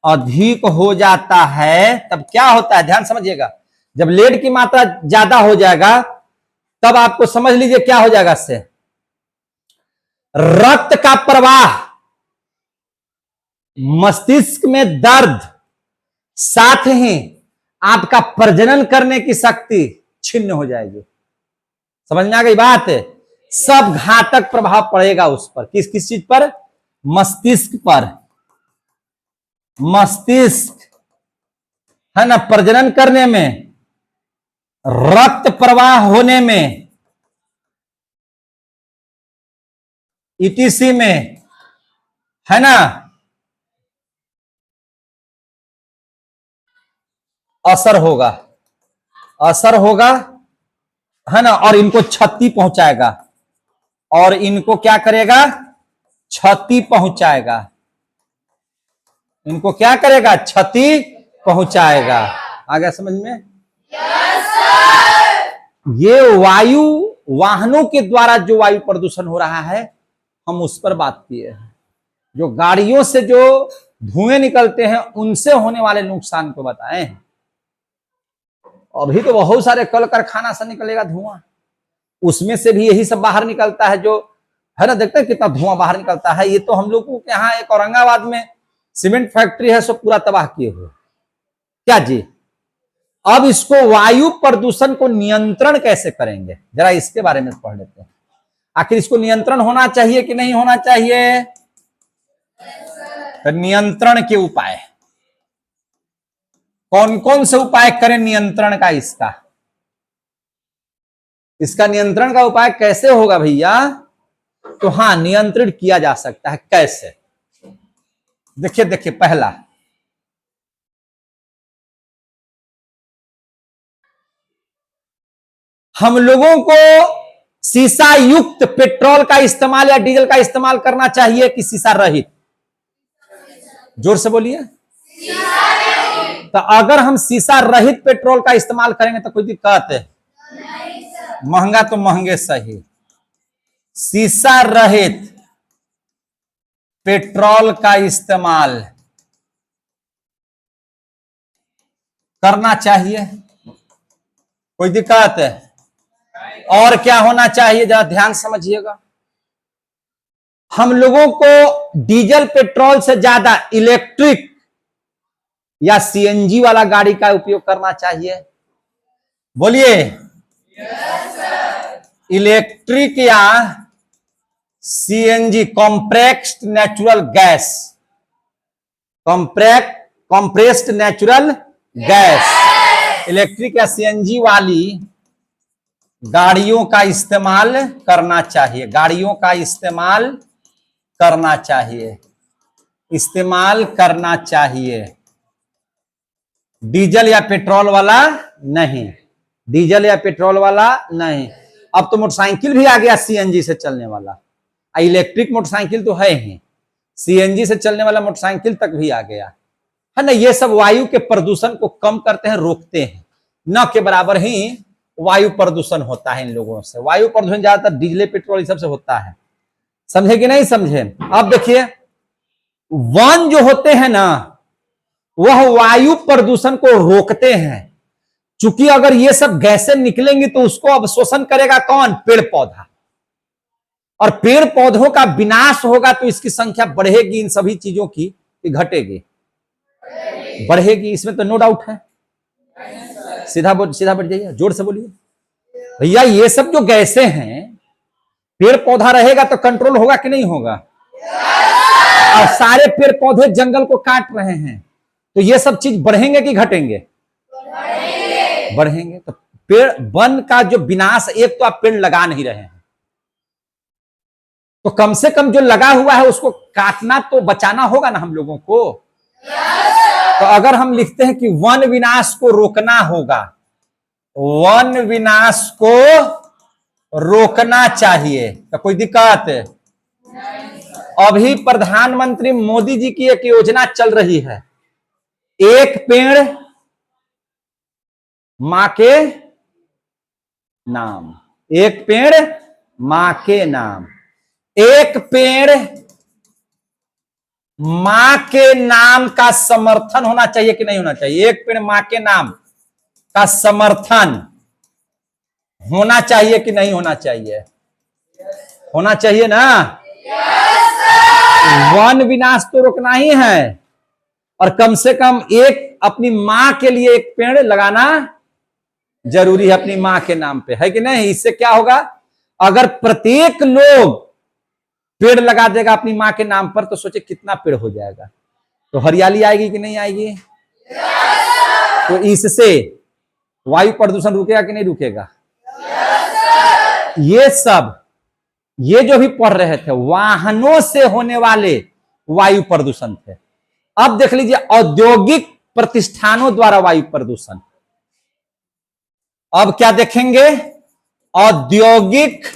अधिक हो जाता है, तब क्या होता है? ध्यान समझिएगा, जब लेड की मात्रा ज्यादा हो जाएगा तब आपको समझ लीजिए क्या हो जाएगा इससे? रक्त का प्रवाह, मस्तिष्क में दर्द, साथ ही आपका प्रजनन करने की शक्ति छिन्न हो जाएगी। समझ में आ गई बात? सब घातक प्रभाव पड़ेगा उस पर। किस किस चीज पर? मस्तिष्क पर। मस्तिष्क है ना, प्रजनन करने में, रक्त प्रवाह होने में, ईटीसी में, है ना, असर होगा, असर होगा, है ना, और इनको क्षति पहुंचाएगा, और इनको क्या करेगा? क्षति पहुंचाएगा। इनको क्या करेगा? क्षति पहुंचाएगा। आ गया समझ में? ये वायु, वाहनों के द्वारा जो वायु प्रदूषण हो रहा है, हम उस पर बात किए हैं। जो गाड़ियों से जो धुएं निकलते हैं, उनसे होने वाले नुकसान को बताए हैं। अभी तो बहुत सारे कल कारखाना से निकलेगा धुआं, उसमें से भी यही सब बाहर निकलता है, जो है ना, देखते हैं कितना धुआं बाहर निकलता है। ये तो हम लोगों के यहाँ एक औरंगाबाद में सीमेंट फैक्ट्री है, सो पूरा तबाह किए हुए। क्या जी? अब इसको वायु प्रदूषण को नियंत्रण कैसे करेंगे, जरा इसके बारे में पढ़ लेते हैं। आखिर इसको नियंत्रण होना चाहिए कि नहीं होना चाहिए? तो नियंत्रण के उपाय कौन कौन से उपाय करें नियंत्रण का? इसका नियंत्रण का उपाय कैसे होगा भैया? तो हाँ, नियंत्रित किया जा सकता है। कैसे? देखिए देखिए, पहला, हम लोगों को शीशा युक्त पेट्रोल का इस्तेमाल या डीजल का इस्तेमाल करना चाहिए कि शीशा रहित? जोर से बोलिए। तो अगर हम शीशा रहित पेट्रोल का इस्तेमाल करेंगे तो कोई दिक्कत है? महंगा तो महंगे सही। शीशा रहित पेट्रोल का इस्तेमाल करना चाहिए, कोई दिक्कत है? और क्या होना चाहिए, जरा ध्यान समझिएगा। हम लोगों को डीजल पेट्रोल से ज्यादा इलेक्ट्रिक या सीएनजी वाला गाड़ी का उपयोग करना चाहिए। बोलिए। इलेक्ट्रिक या CNG compressed natural gas, compressed natural gas, electric या सीएनजी वाली गाड़ियों का इस्तेमाल करना चाहिए, गाड़ियों का इस्तेमाल करना चाहिए, इस्तेमाल करना चाहिए। डीजल या पेट्रोल वाला नहीं, डीजल या पेट्रोल वाला नहीं। अब तो मोटरसाइकिल भी आ गया सीएनजी से चलने वाला, इलेक्ट्रिक मोटरसाइकिल तो है ही, सीएनजी से चलने वाला मोटरसाइकिल तक भी आ गया है ना। ये सब वायु के प्रदूषण को कम करते हैं, रोकते हैं, न के बराबर ही वायु प्रदूषण होता है इन लोगों से। वायु प्रदूषण ज्यादातर डीजल पेट्रोल इस सब से होता है, समझे कि नहीं समझे। अब देखिए वन जो होते हैं ना, वह वायु प्रदूषण को रोकते हैं। चूंकि अगर ये सब गैसें निकलेंगी तो उसको अवशोषण करेगा कौन? पेड़ पौधा। और पेड़ पौधों का विनाश होगा तो इसकी संख्या बढ़ेगी, इन सभी चीजों की घटेगी, बढ़ेगी, इसमें तो नो डाउट है। सीधा बढ़ जाइए, जोर से बोलिए भैया। ये सब जो गैसें हैं, पेड़ पौधा रहेगा तो कंट्रोल होगा कि नहीं होगा? और सारे पेड़ पौधे जंगल को काट रहे हैं, तो ये सब चीज बढ़ेंगे कि घटेंगे? बढ़ेंगे। तो पेड़ वन का जो विनाश, एक तो आप पेड़ लगा नहीं रहे हैं, तो कम से कम जो लगा हुआ है उसको काटना तो बचाना होगा ना हम लोगों को। तो अगर हम लिखते हैं कि वन विनाश को रोकना होगा, वन विनाश को रोकना चाहिए, तो कोई दिक्कत? अभी प्रधानमंत्री मोदी जी की एक योजना चल रही है, एक पेड़ मां के नाम, एक पेड़ मां के नाम। एक पेड़ मां के नाम का समर्थन होना चाहिए कि नहीं होना चाहिए? एक पेड़ मां के नाम का समर्थन होना चाहिए कि नहीं होना चाहिए? होना चाहिए ना। वन विनाश तो रोकना ही है, और कम से कम एक अपनी मां के लिए एक पेड़ लगाना जरूरी है, अपनी मां के नाम पे, है कि नहीं? इससे क्या होगा? अगर प्रत्येक लोग पेड़ लगा देगा अपनी मां के नाम पर, तो सोचे कितना पेड़ हो जाएगा, तो हरियाली आएगी कि नहीं आएगी? तो इससे वायु प्रदूषण रुकेगा कि नहीं रुकेगा? ये सब, ये जो भी पढ़ रहे थे, वाहनों से होने वाले वायु प्रदूषण थे। अब देख लीजिए औद्योगिक प्रतिष्ठानों द्वारा वायु प्रदूषण। अब क्या देखेंगे? औद्योगिक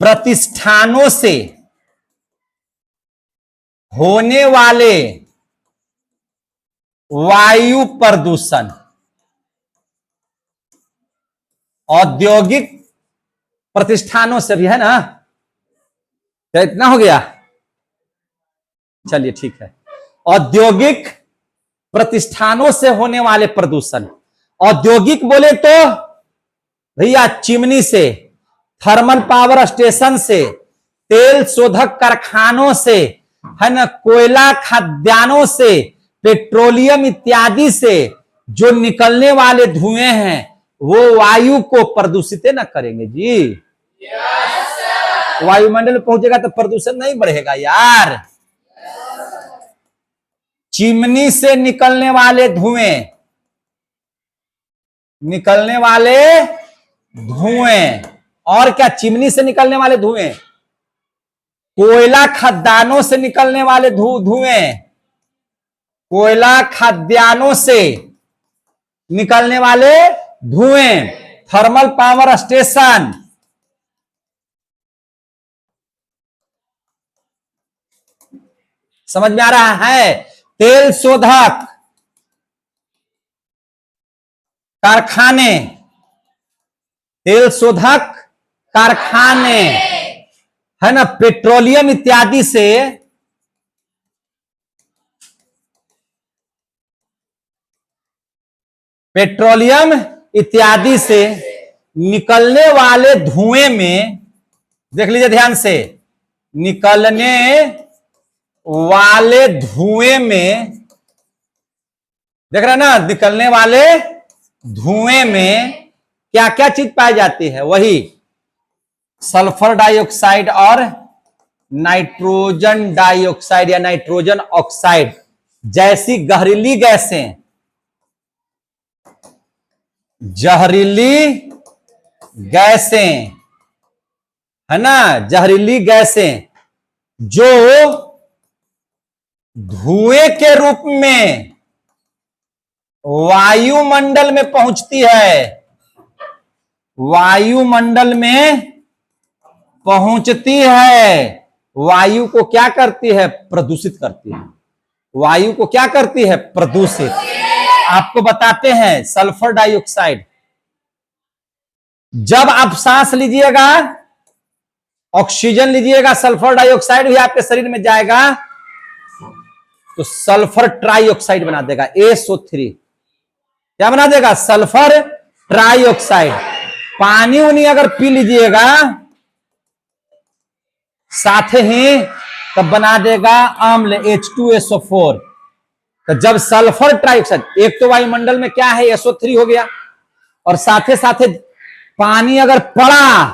प्रतिष्ठानों से होने वाले वायु प्रदूषण। औद्योगिक प्रतिष्ठानों से भी है ना, क्या इतना हो गया? चलिए ठीक है। औद्योगिक प्रतिष्ठानों से होने वाले प्रदूषण। औद्योगिक बोले तो भैया चिमनी से, थर्मल पावर स्टेशन से, तेल शोधक कारखानों से, है ना, कोयला खदानों से, पेट्रोलियम इत्यादि से जो निकलने वाले धुएं हैं वो वायु को प्रदूषित न करेंगे जी। वायुमंडल में पहुंचेगा तो प्रदूषण नहीं बढ़ेगा यार। चिमनी से निकलने वाले धुएं, निकलने वाले धुएं, और क्या? चिमनी से निकलने वाले धुएं, कोयला खदानों से निकलने वाले धुएं, कोयला खदानों से निकलने वाले धुएं, थर्मल पावर स्टेशन, समझ में आ रहा है? तेल शोधक कारखाने, तेल शोधक कारखाने, है ना, पेट्रोलियम इत्यादि से, पेट्रोलियम इत्यादि से निकलने वाले धुएं में, देख लीजिए ध्यान से, निकलने वाले धुएं में, देख रहे हैं ना, निकलने वाले धुएं में क्या क्या चीज पाई जाती है? वही सल्फर डाइऑक्साइड और नाइट्रोजन डाइऑक्साइड या नाइट्रोजन ऑक्साइड जैसी जहरीली गैसें, जहरीली गैसें, है ना, जहरीली गैसें जो धुएं के रूप में वायुमंडल में पहुंचती है, वायुमंडल में पहुंचती है, वायु को क्या करती है? प्रदूषित करती है। वायु को क्या करती है? प्रदूषित। आपको बताते हैं सल्फर डाइऑक्साइड, जब आप सांस लीजिएगा, ऑक्सीजन लीजिएगा, सल्फर डाइऑक्साइड भी आपके शरीर में जाएगा तो सल्फर ट्राइऑक्साइड बना देगा, SO3। क्या बना देगा? Sulphur trioxide. पानी उनी अगर पी लीजिएगा साथ ही तब बना देगा अम्ल H2SO4। तो जब सल्फर ट्राइऑक्साइड, एक तो वायुमंडल में क्या है? SO3 हो गया, और साथे साथे पानी अगर पड़ा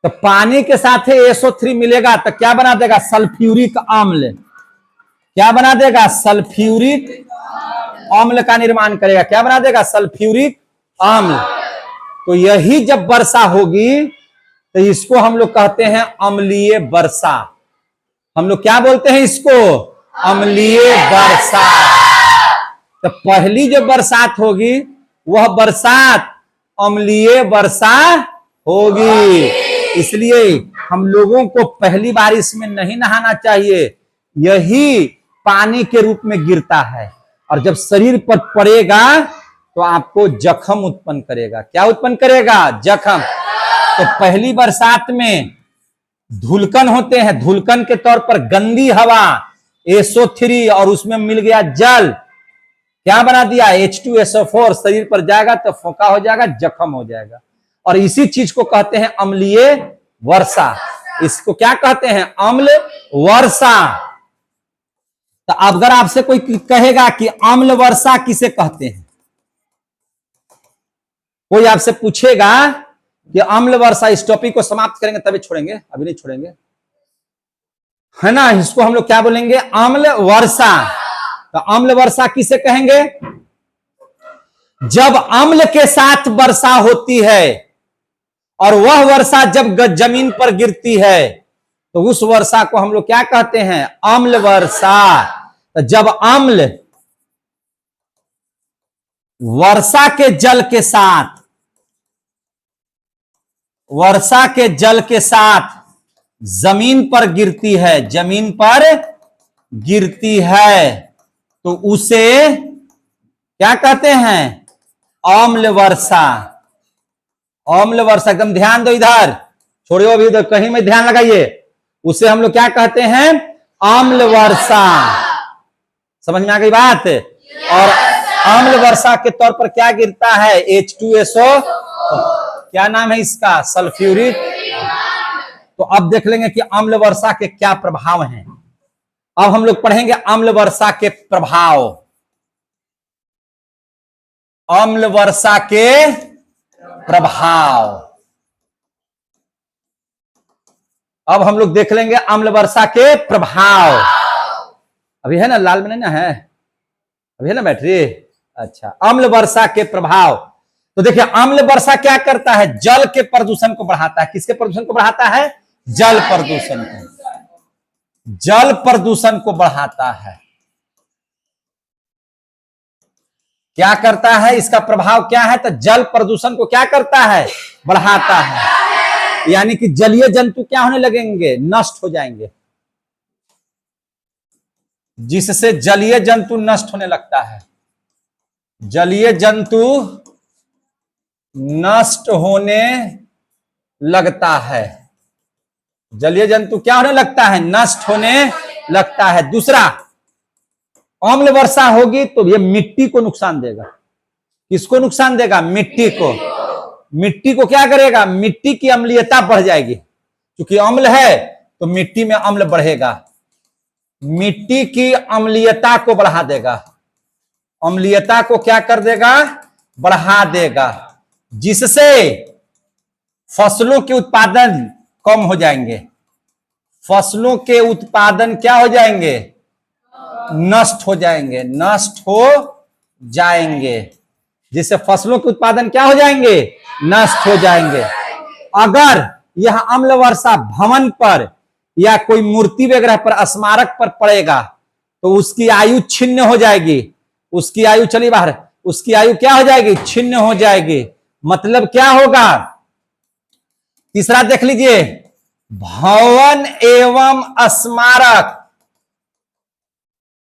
तो पानी के साथ SO3 मिलेगा तो क्या बना देगा? सल्फ्यूरिक अम्ल। क्या बना देगा? सल्फ्यूरिक अम्ल का निर्माण करेगा। क्या बना देगा? सल्फ्यूरिक अम्ल। तो यही जब वर्षा होगी तो इसको हम लोग कहते हैं अम्लीय वर्षा। हम लोग क्या बोलते हैं इसको? अम्लीय वर्षा। तो पहली जो बरसात होगी वह बरसात अम्लीय वर्षा होगी। इसलिए हम लोगों को पहली बारिश में नहीं नहाना चाहिए, यही पानी के रूप में गिरता है और जब शरीर पर पड़ेगा तो आपको जख्म उत्पन्न करेगा। क्या उत्पन्न करेगा? जख्म। तो पहली बरसात में धुलकन होते हैं, धुलकन के तौर पर गंदी हवा SO3 और उसमें मिल गया जल, क्या बना दिया? H2SO4। शरीर पर जाएगा तो फोका हो जाएगा, जख्म हो जाएगा, और इसी चीज को कहते हैं अम्लीय वर्षा। इसको क्या कहते हैं? अम्ल वर्षा। तो अगर आपसे कोई कहेगा कि अम्ल वर्षा किसे कहते हैं, कोई आपसे पूछेगा कि अम्ल वर्षा, इस टॉपिक को समाप्त करेंगे तभी छोड़ेंगे, अभी नहीं छोड़ेंगे, है ना। इसको हम लोग क्या बोलेंगे? अम्ल वर्षा। तो अम्ल वर्षा किसे कहेंगे? जब अम्ल के साथ वर्षा होती है और वह वर्षा जब जमीन पर गिरती है तो उस वर्षा को हम लोग क्या कहते हैं? अम्ल वर्षा। तो जब अम्ल वर्षा के जल के साथ, वर्षा के जल के साथ जमीन पर गिरती है, जमीन पर गिरती है तो उसे क्या कहते हैं? अम्ल वर्षा। अम्ल वर्षा। एकदम ध्यान दो, इधर छोड़ियो अभी, इधर कहीं में ध्यान लगाइए। उसे हम लोग क्या कहते हैं? अम्ल वर्षा। समझ में आ गई बात? और अम्ल वर्षा के तौर पर क्या गिरता है? H2SO। क्या नाम है इसका? सल्फ्यूरिक। तो अब देख लेंगे कि अम्ल वर्षा के क्या प्रभाव हैं। अब हम लोग पढ़ेंगे अम्ल वर्षा के प्रभाव। अम्ल वर्षा के प्रभाव अब हम लोग देख लेंगे। अम्ल वर्षा के प्रभाव अभी है ना, लाल में नहीं ना है, अभी है ना बैटरी। अच्छा, अम्ल वर्षा के प्रभाव। तो देखिए अम्ल वर्षा क्या करता है? जल के प्रदूषण को बढ़ाता है। किसके प्रदूषण को बढ़ाता है? जल प्रदूषण को। जल प्रदूषण को बढ़ाता है। क्या करता है? इसका प्रभाव क्या है? तो जल प्रदूषण को क्या करता है? बढ़ाता है। यानी कि जलीय जंतु क्या होने लगेंगे? नष्ट हो जाएंगे। जिससे जलीय जंतु नष्ट होने लगता है। जलीय जंतु नष्ट होने लगता है। जलीय जंतु क्या होने लगता है? नष्ट होने लगता है। दूसरा, अम्ल वर्षा होगी तो ये मिट्टी को नुकसान देगा। किसको नुकसान देगा? मिट्टी को। मिट्टी को क्या करेगा? मिट्टी की अम्लीयता बढ़ जाएगी। क्योंकि अम्ल है तो मिट्टी में अम्ल बढ़ेगा। मिट्टी की अम्लीयता को बढ़ा देगा। अम्लीयता को क्या कर देगा? बढ़ा देगा। जिससे फसलों के उत्पादन कम हो जाएंगे, फसलों के उत्पादन क्या हो जाएंगे, नष्ट हो जाएंगे, नष्ट हो जाएंगे, जिससे फसलों के उत्पादन क्या हो जाएंगे, नष्ट हो जाएंगे। अगर यह अम्ल वर्षा भवन पर या कोई मूर्ति वगैरह पर, स्मारक पर पड़ेगा तो उसकी आयु छिन्न हो जाएगी, उसकी आयु, चलिए बाहर, उसकी आयु क्या हो जाएगी, छिन्न हो जाएगी। मतलब क्या होगा, तीसरा देख लीजिए, भवन एवं स्मारक,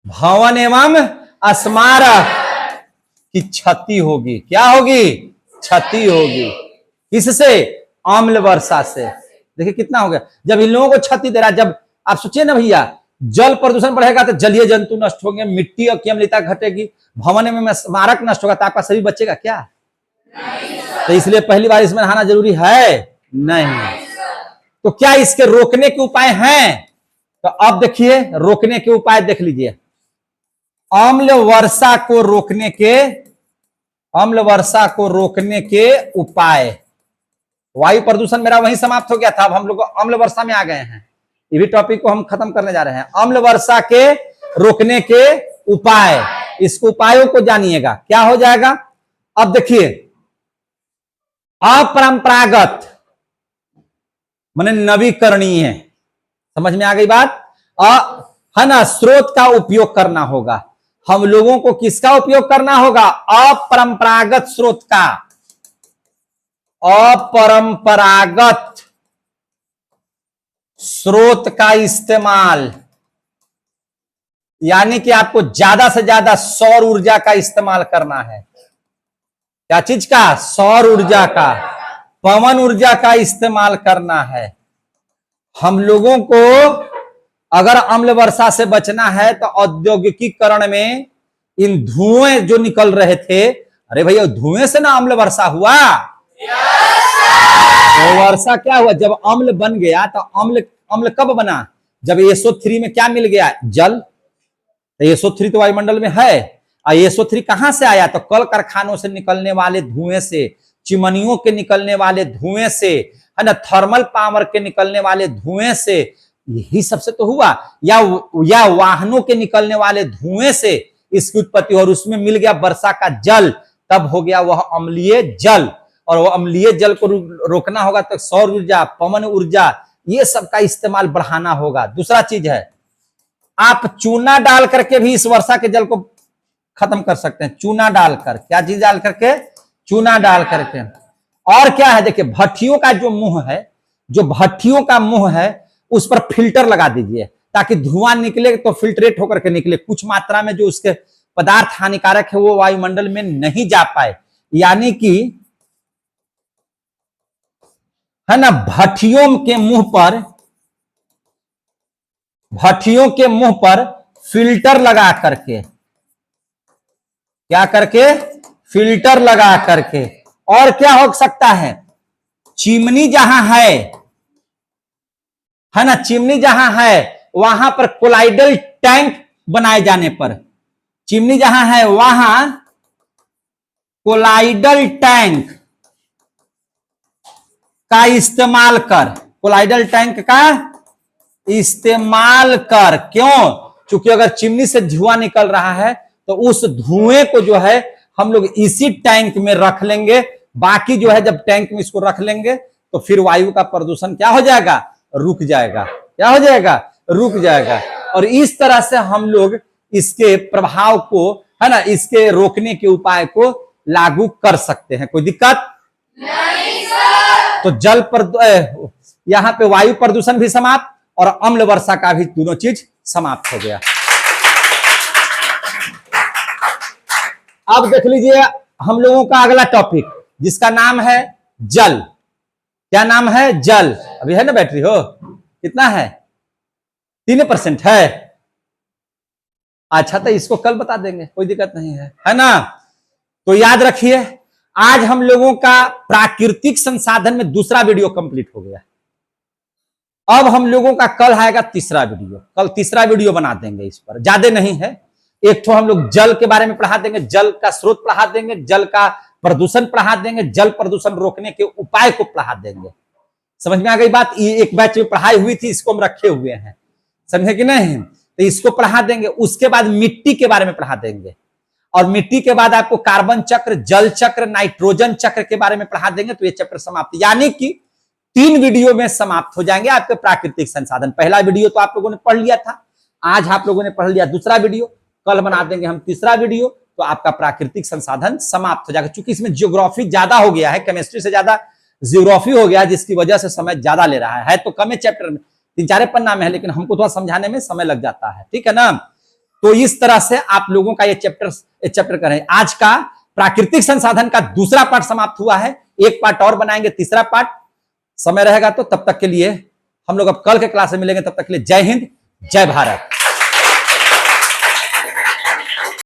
भवन एवं स्मारक की क्षति होगी, क्या होगी, क्षति होगी। किससे, अम्ल वर्षा से। देखिए कितना हो गया, जब इन लोगों को क्षति दे रहा है, जब आप सोचिए ना भैया, जल प्रदूषण बढ़ेगा तो जलीय जंतु नष्ट होंगे, मिट्टी की अम्लता घटेगी, भवन में स्मारक नष्ट होगा तो आपका शरीर बचेगा क्या, तो इसलिए पहली बार इसमें नहाना जरूरी है नहीं। तो क्या इसके रोकने के उपाय हैं, तो अब देखिए रोकने के उपाय देख लीजिए। अम्ल वर्षा को रोकने के, अम्ल वर्षा को रोकने के उपाय, वायु प्रदूषण मेरा वहीं समाप्त हो गया था, अब हम लोग अम्ल वर्षा में आ गए हैं, ये भी टॉपिक को हम खत्म करने जा रहे हैं। अम्ल वर्षा के रोकने के उपाय, इसको उपायों को जानिएगा, क्या हो जाएगा। अब देखिए, अपरंपरागत माने नवीकरणीय, समझ में आ गई बात, है ना, स्रोत का उपयोग करना होगा। हम लोगों को किसका उपयोग करना होगा, अपरंपरागत स्रोत का, अपरंपरागत स्रोत का इस्तेमाल, यानी कि आपको ज्यादा से ज्यादा सौर ऊर्जा का इस्तेमाल करना है। क्या चीज का, सौर ऊर्जा का, पवन ऊर्जा का इस्तेमाल करना है। हम लोगों को अगर अम्ल वर्षा से बचना है तो औद्योगिकीकरण में इन धुएं जो निकल रहे थे, अरे भैया धुएं से ना अम्ल वर्षा हुआ, तो वर्षा क्या हुआ, जब अम्ल बन गया तो अम्ल कब बना, जब SO3 में क्या मिल गया, जल, तो SO3 तो वायुमंडल में है, और SO3 कहां से आया, तो कल कारखानों से निकलने वाले धुएं से, चिमनियों के निकलने वाले धुएं से, है ना, थर्मल पावर के निकलने वाले धुएं से, यही सबसे तो हुआ, या वाहनों के निकलने वाले धुएं से इसकी उत्पत्ति, और उसमें मिल गया वर्षा का जल, तब हो गया वह अम्लीय जल। और वो अम्लीय जल को रोकना होगा तो सौर ऊर्जा, पवन ऊर्जा, ये सब का इस्तेमाल बढ़ाना होगा। दूसरा चीज है, आप चूना डाल करके भी इस वर्षा के जल को खत्म कर सकते हैं, चूना डालकर, क्या चीज डाल करके, चूना डाल करके। और क्या है, देखिए भट्टियों का जो मुंह है, जो भट्टियों का मुंह है उस पर फिल्टर लगा दीजिए, ताकि धुआं निकले तो फिल्ट्रेट होकर के निकले, कुछ मात्रा में जो उसके पदार्थ हानिकारक है वो वायुमंडल में नहीं जा पाए। यानी कि, है ना, भट्टियों के मुंह पर फिल्टर लगा करके, क्या करके, फिल्टर लगा करके। और क्या हो सकता है, चिमनी जहां है ना, चिमनी जहां है वहां पर कोलाइडल टैंक बनाए जाने पर, चिमनी जहां है वहां कोलाइडल टैंक का इस्तेमाल कर, कोलाइडल टैंक का इस्तेमाल कर। क्यों, क्योंकि अगर चिमनी से धुआं निकल रहा है तो उस धुएं को जो है हम लोग इसी टैंक में रख लेंगे, बाकी जो है जब टैंक में इसको रख लेंगे तो फिर वायु का प्रदूषण क्या हो जाएगा, रुक जाएगा, क्या हो जाएगा, रुक जाएगा। और इस तरह से हम लोग इसके प्रभाव को, है ना, इसके रोकने के उपाय को लागू कर सकते हैं। कोई दिक्कत नहीं सर। तो जल पर यहां पे वायु प्रदूषण भी समाप्त और अम्ल वर्षा का भी दोनों चीज समाप्त हो गया। अब देख लीजिए हम लोगों का अगला टॉपिक, जिसका नाम है जल। क्या नाम है, जल। अभी है ना बैटरी, हो कितना है, 3% है। अच्छा, तो इसको कल बता देंगे, कोई दिक्कत नहीं है ना। तो याद रखिए, आज हम लोगों का प्राकृतिक संसाधन में दूसरा वीडियो कंप्लीट हो गया। अब हम लोगों का कल आएगा तीसरा वीडियो, कल तीसरा वीडियो बना देंगे इस पर, ज्यादा नहीं है। एक तो हम लोग जल के बारे में पढ़ा देंगे, जल का स्रोत पढ़ा देंगे, जल का प्रदूषण पढ़ा देंगे, जल प्रदूषण रोकने के उपाय को पढ़ा देंगे। समझ में आ गई बात? ये एक बैच में पढ़ाई हुई थी, इसको हम रखे हुए हैं, समझे कि नहीं? तो इसको पढ़ा देंगे। उसके बाद मिट्टी के बारे में पढ़ा देंगे, और मिट्टी के बाद आपको कार्बन चक्र, जल चक्र, नाइट्रोजन चक्र के बारे में पढ़ा देंगे। तो ये चैप्टर समाप्त, यानी कि 3 वीडियो में समाप्त हो जाएंगे आपके प्राकृतिक संसाधन। पहला वीडियो तो आप लोगों ने पढ़ लिया था, आज आप लोगों ने पढ़ लिया दूसरा वीडियो, कल बना देंगे हम तीसरा वीडियो, तो आपका प्राकृतिक संसाधन समाप्त हो जाएगा। क्योंकि इसमें ज्योग्राफी ज्यादा हो गया है, केमिस्ट्री से ज्यादा ज्योग्राफी हो गया, जिसकी वजह से समय ज्यादा ले रहा है। तो कम है चैप्टर में, 3-4 पन्ना में है, लेकिन हमको थोड़ा समझाने में समय लग जाता है, ठीक है ना? तो इस तरह से आप लोगों का ये चैप्टर करें। आज का प्राकृतिक संसाधन का दूसरा पार्ट समाप्त हुआ है, एक पार्ट और बनाएंगे, तीसरा पार्ट समय रहेगा तो। तब तक के लिए हम लोग अब कल के क्लास में मिलेंगे, तब तक के लिए जय हिंद, जय भारत।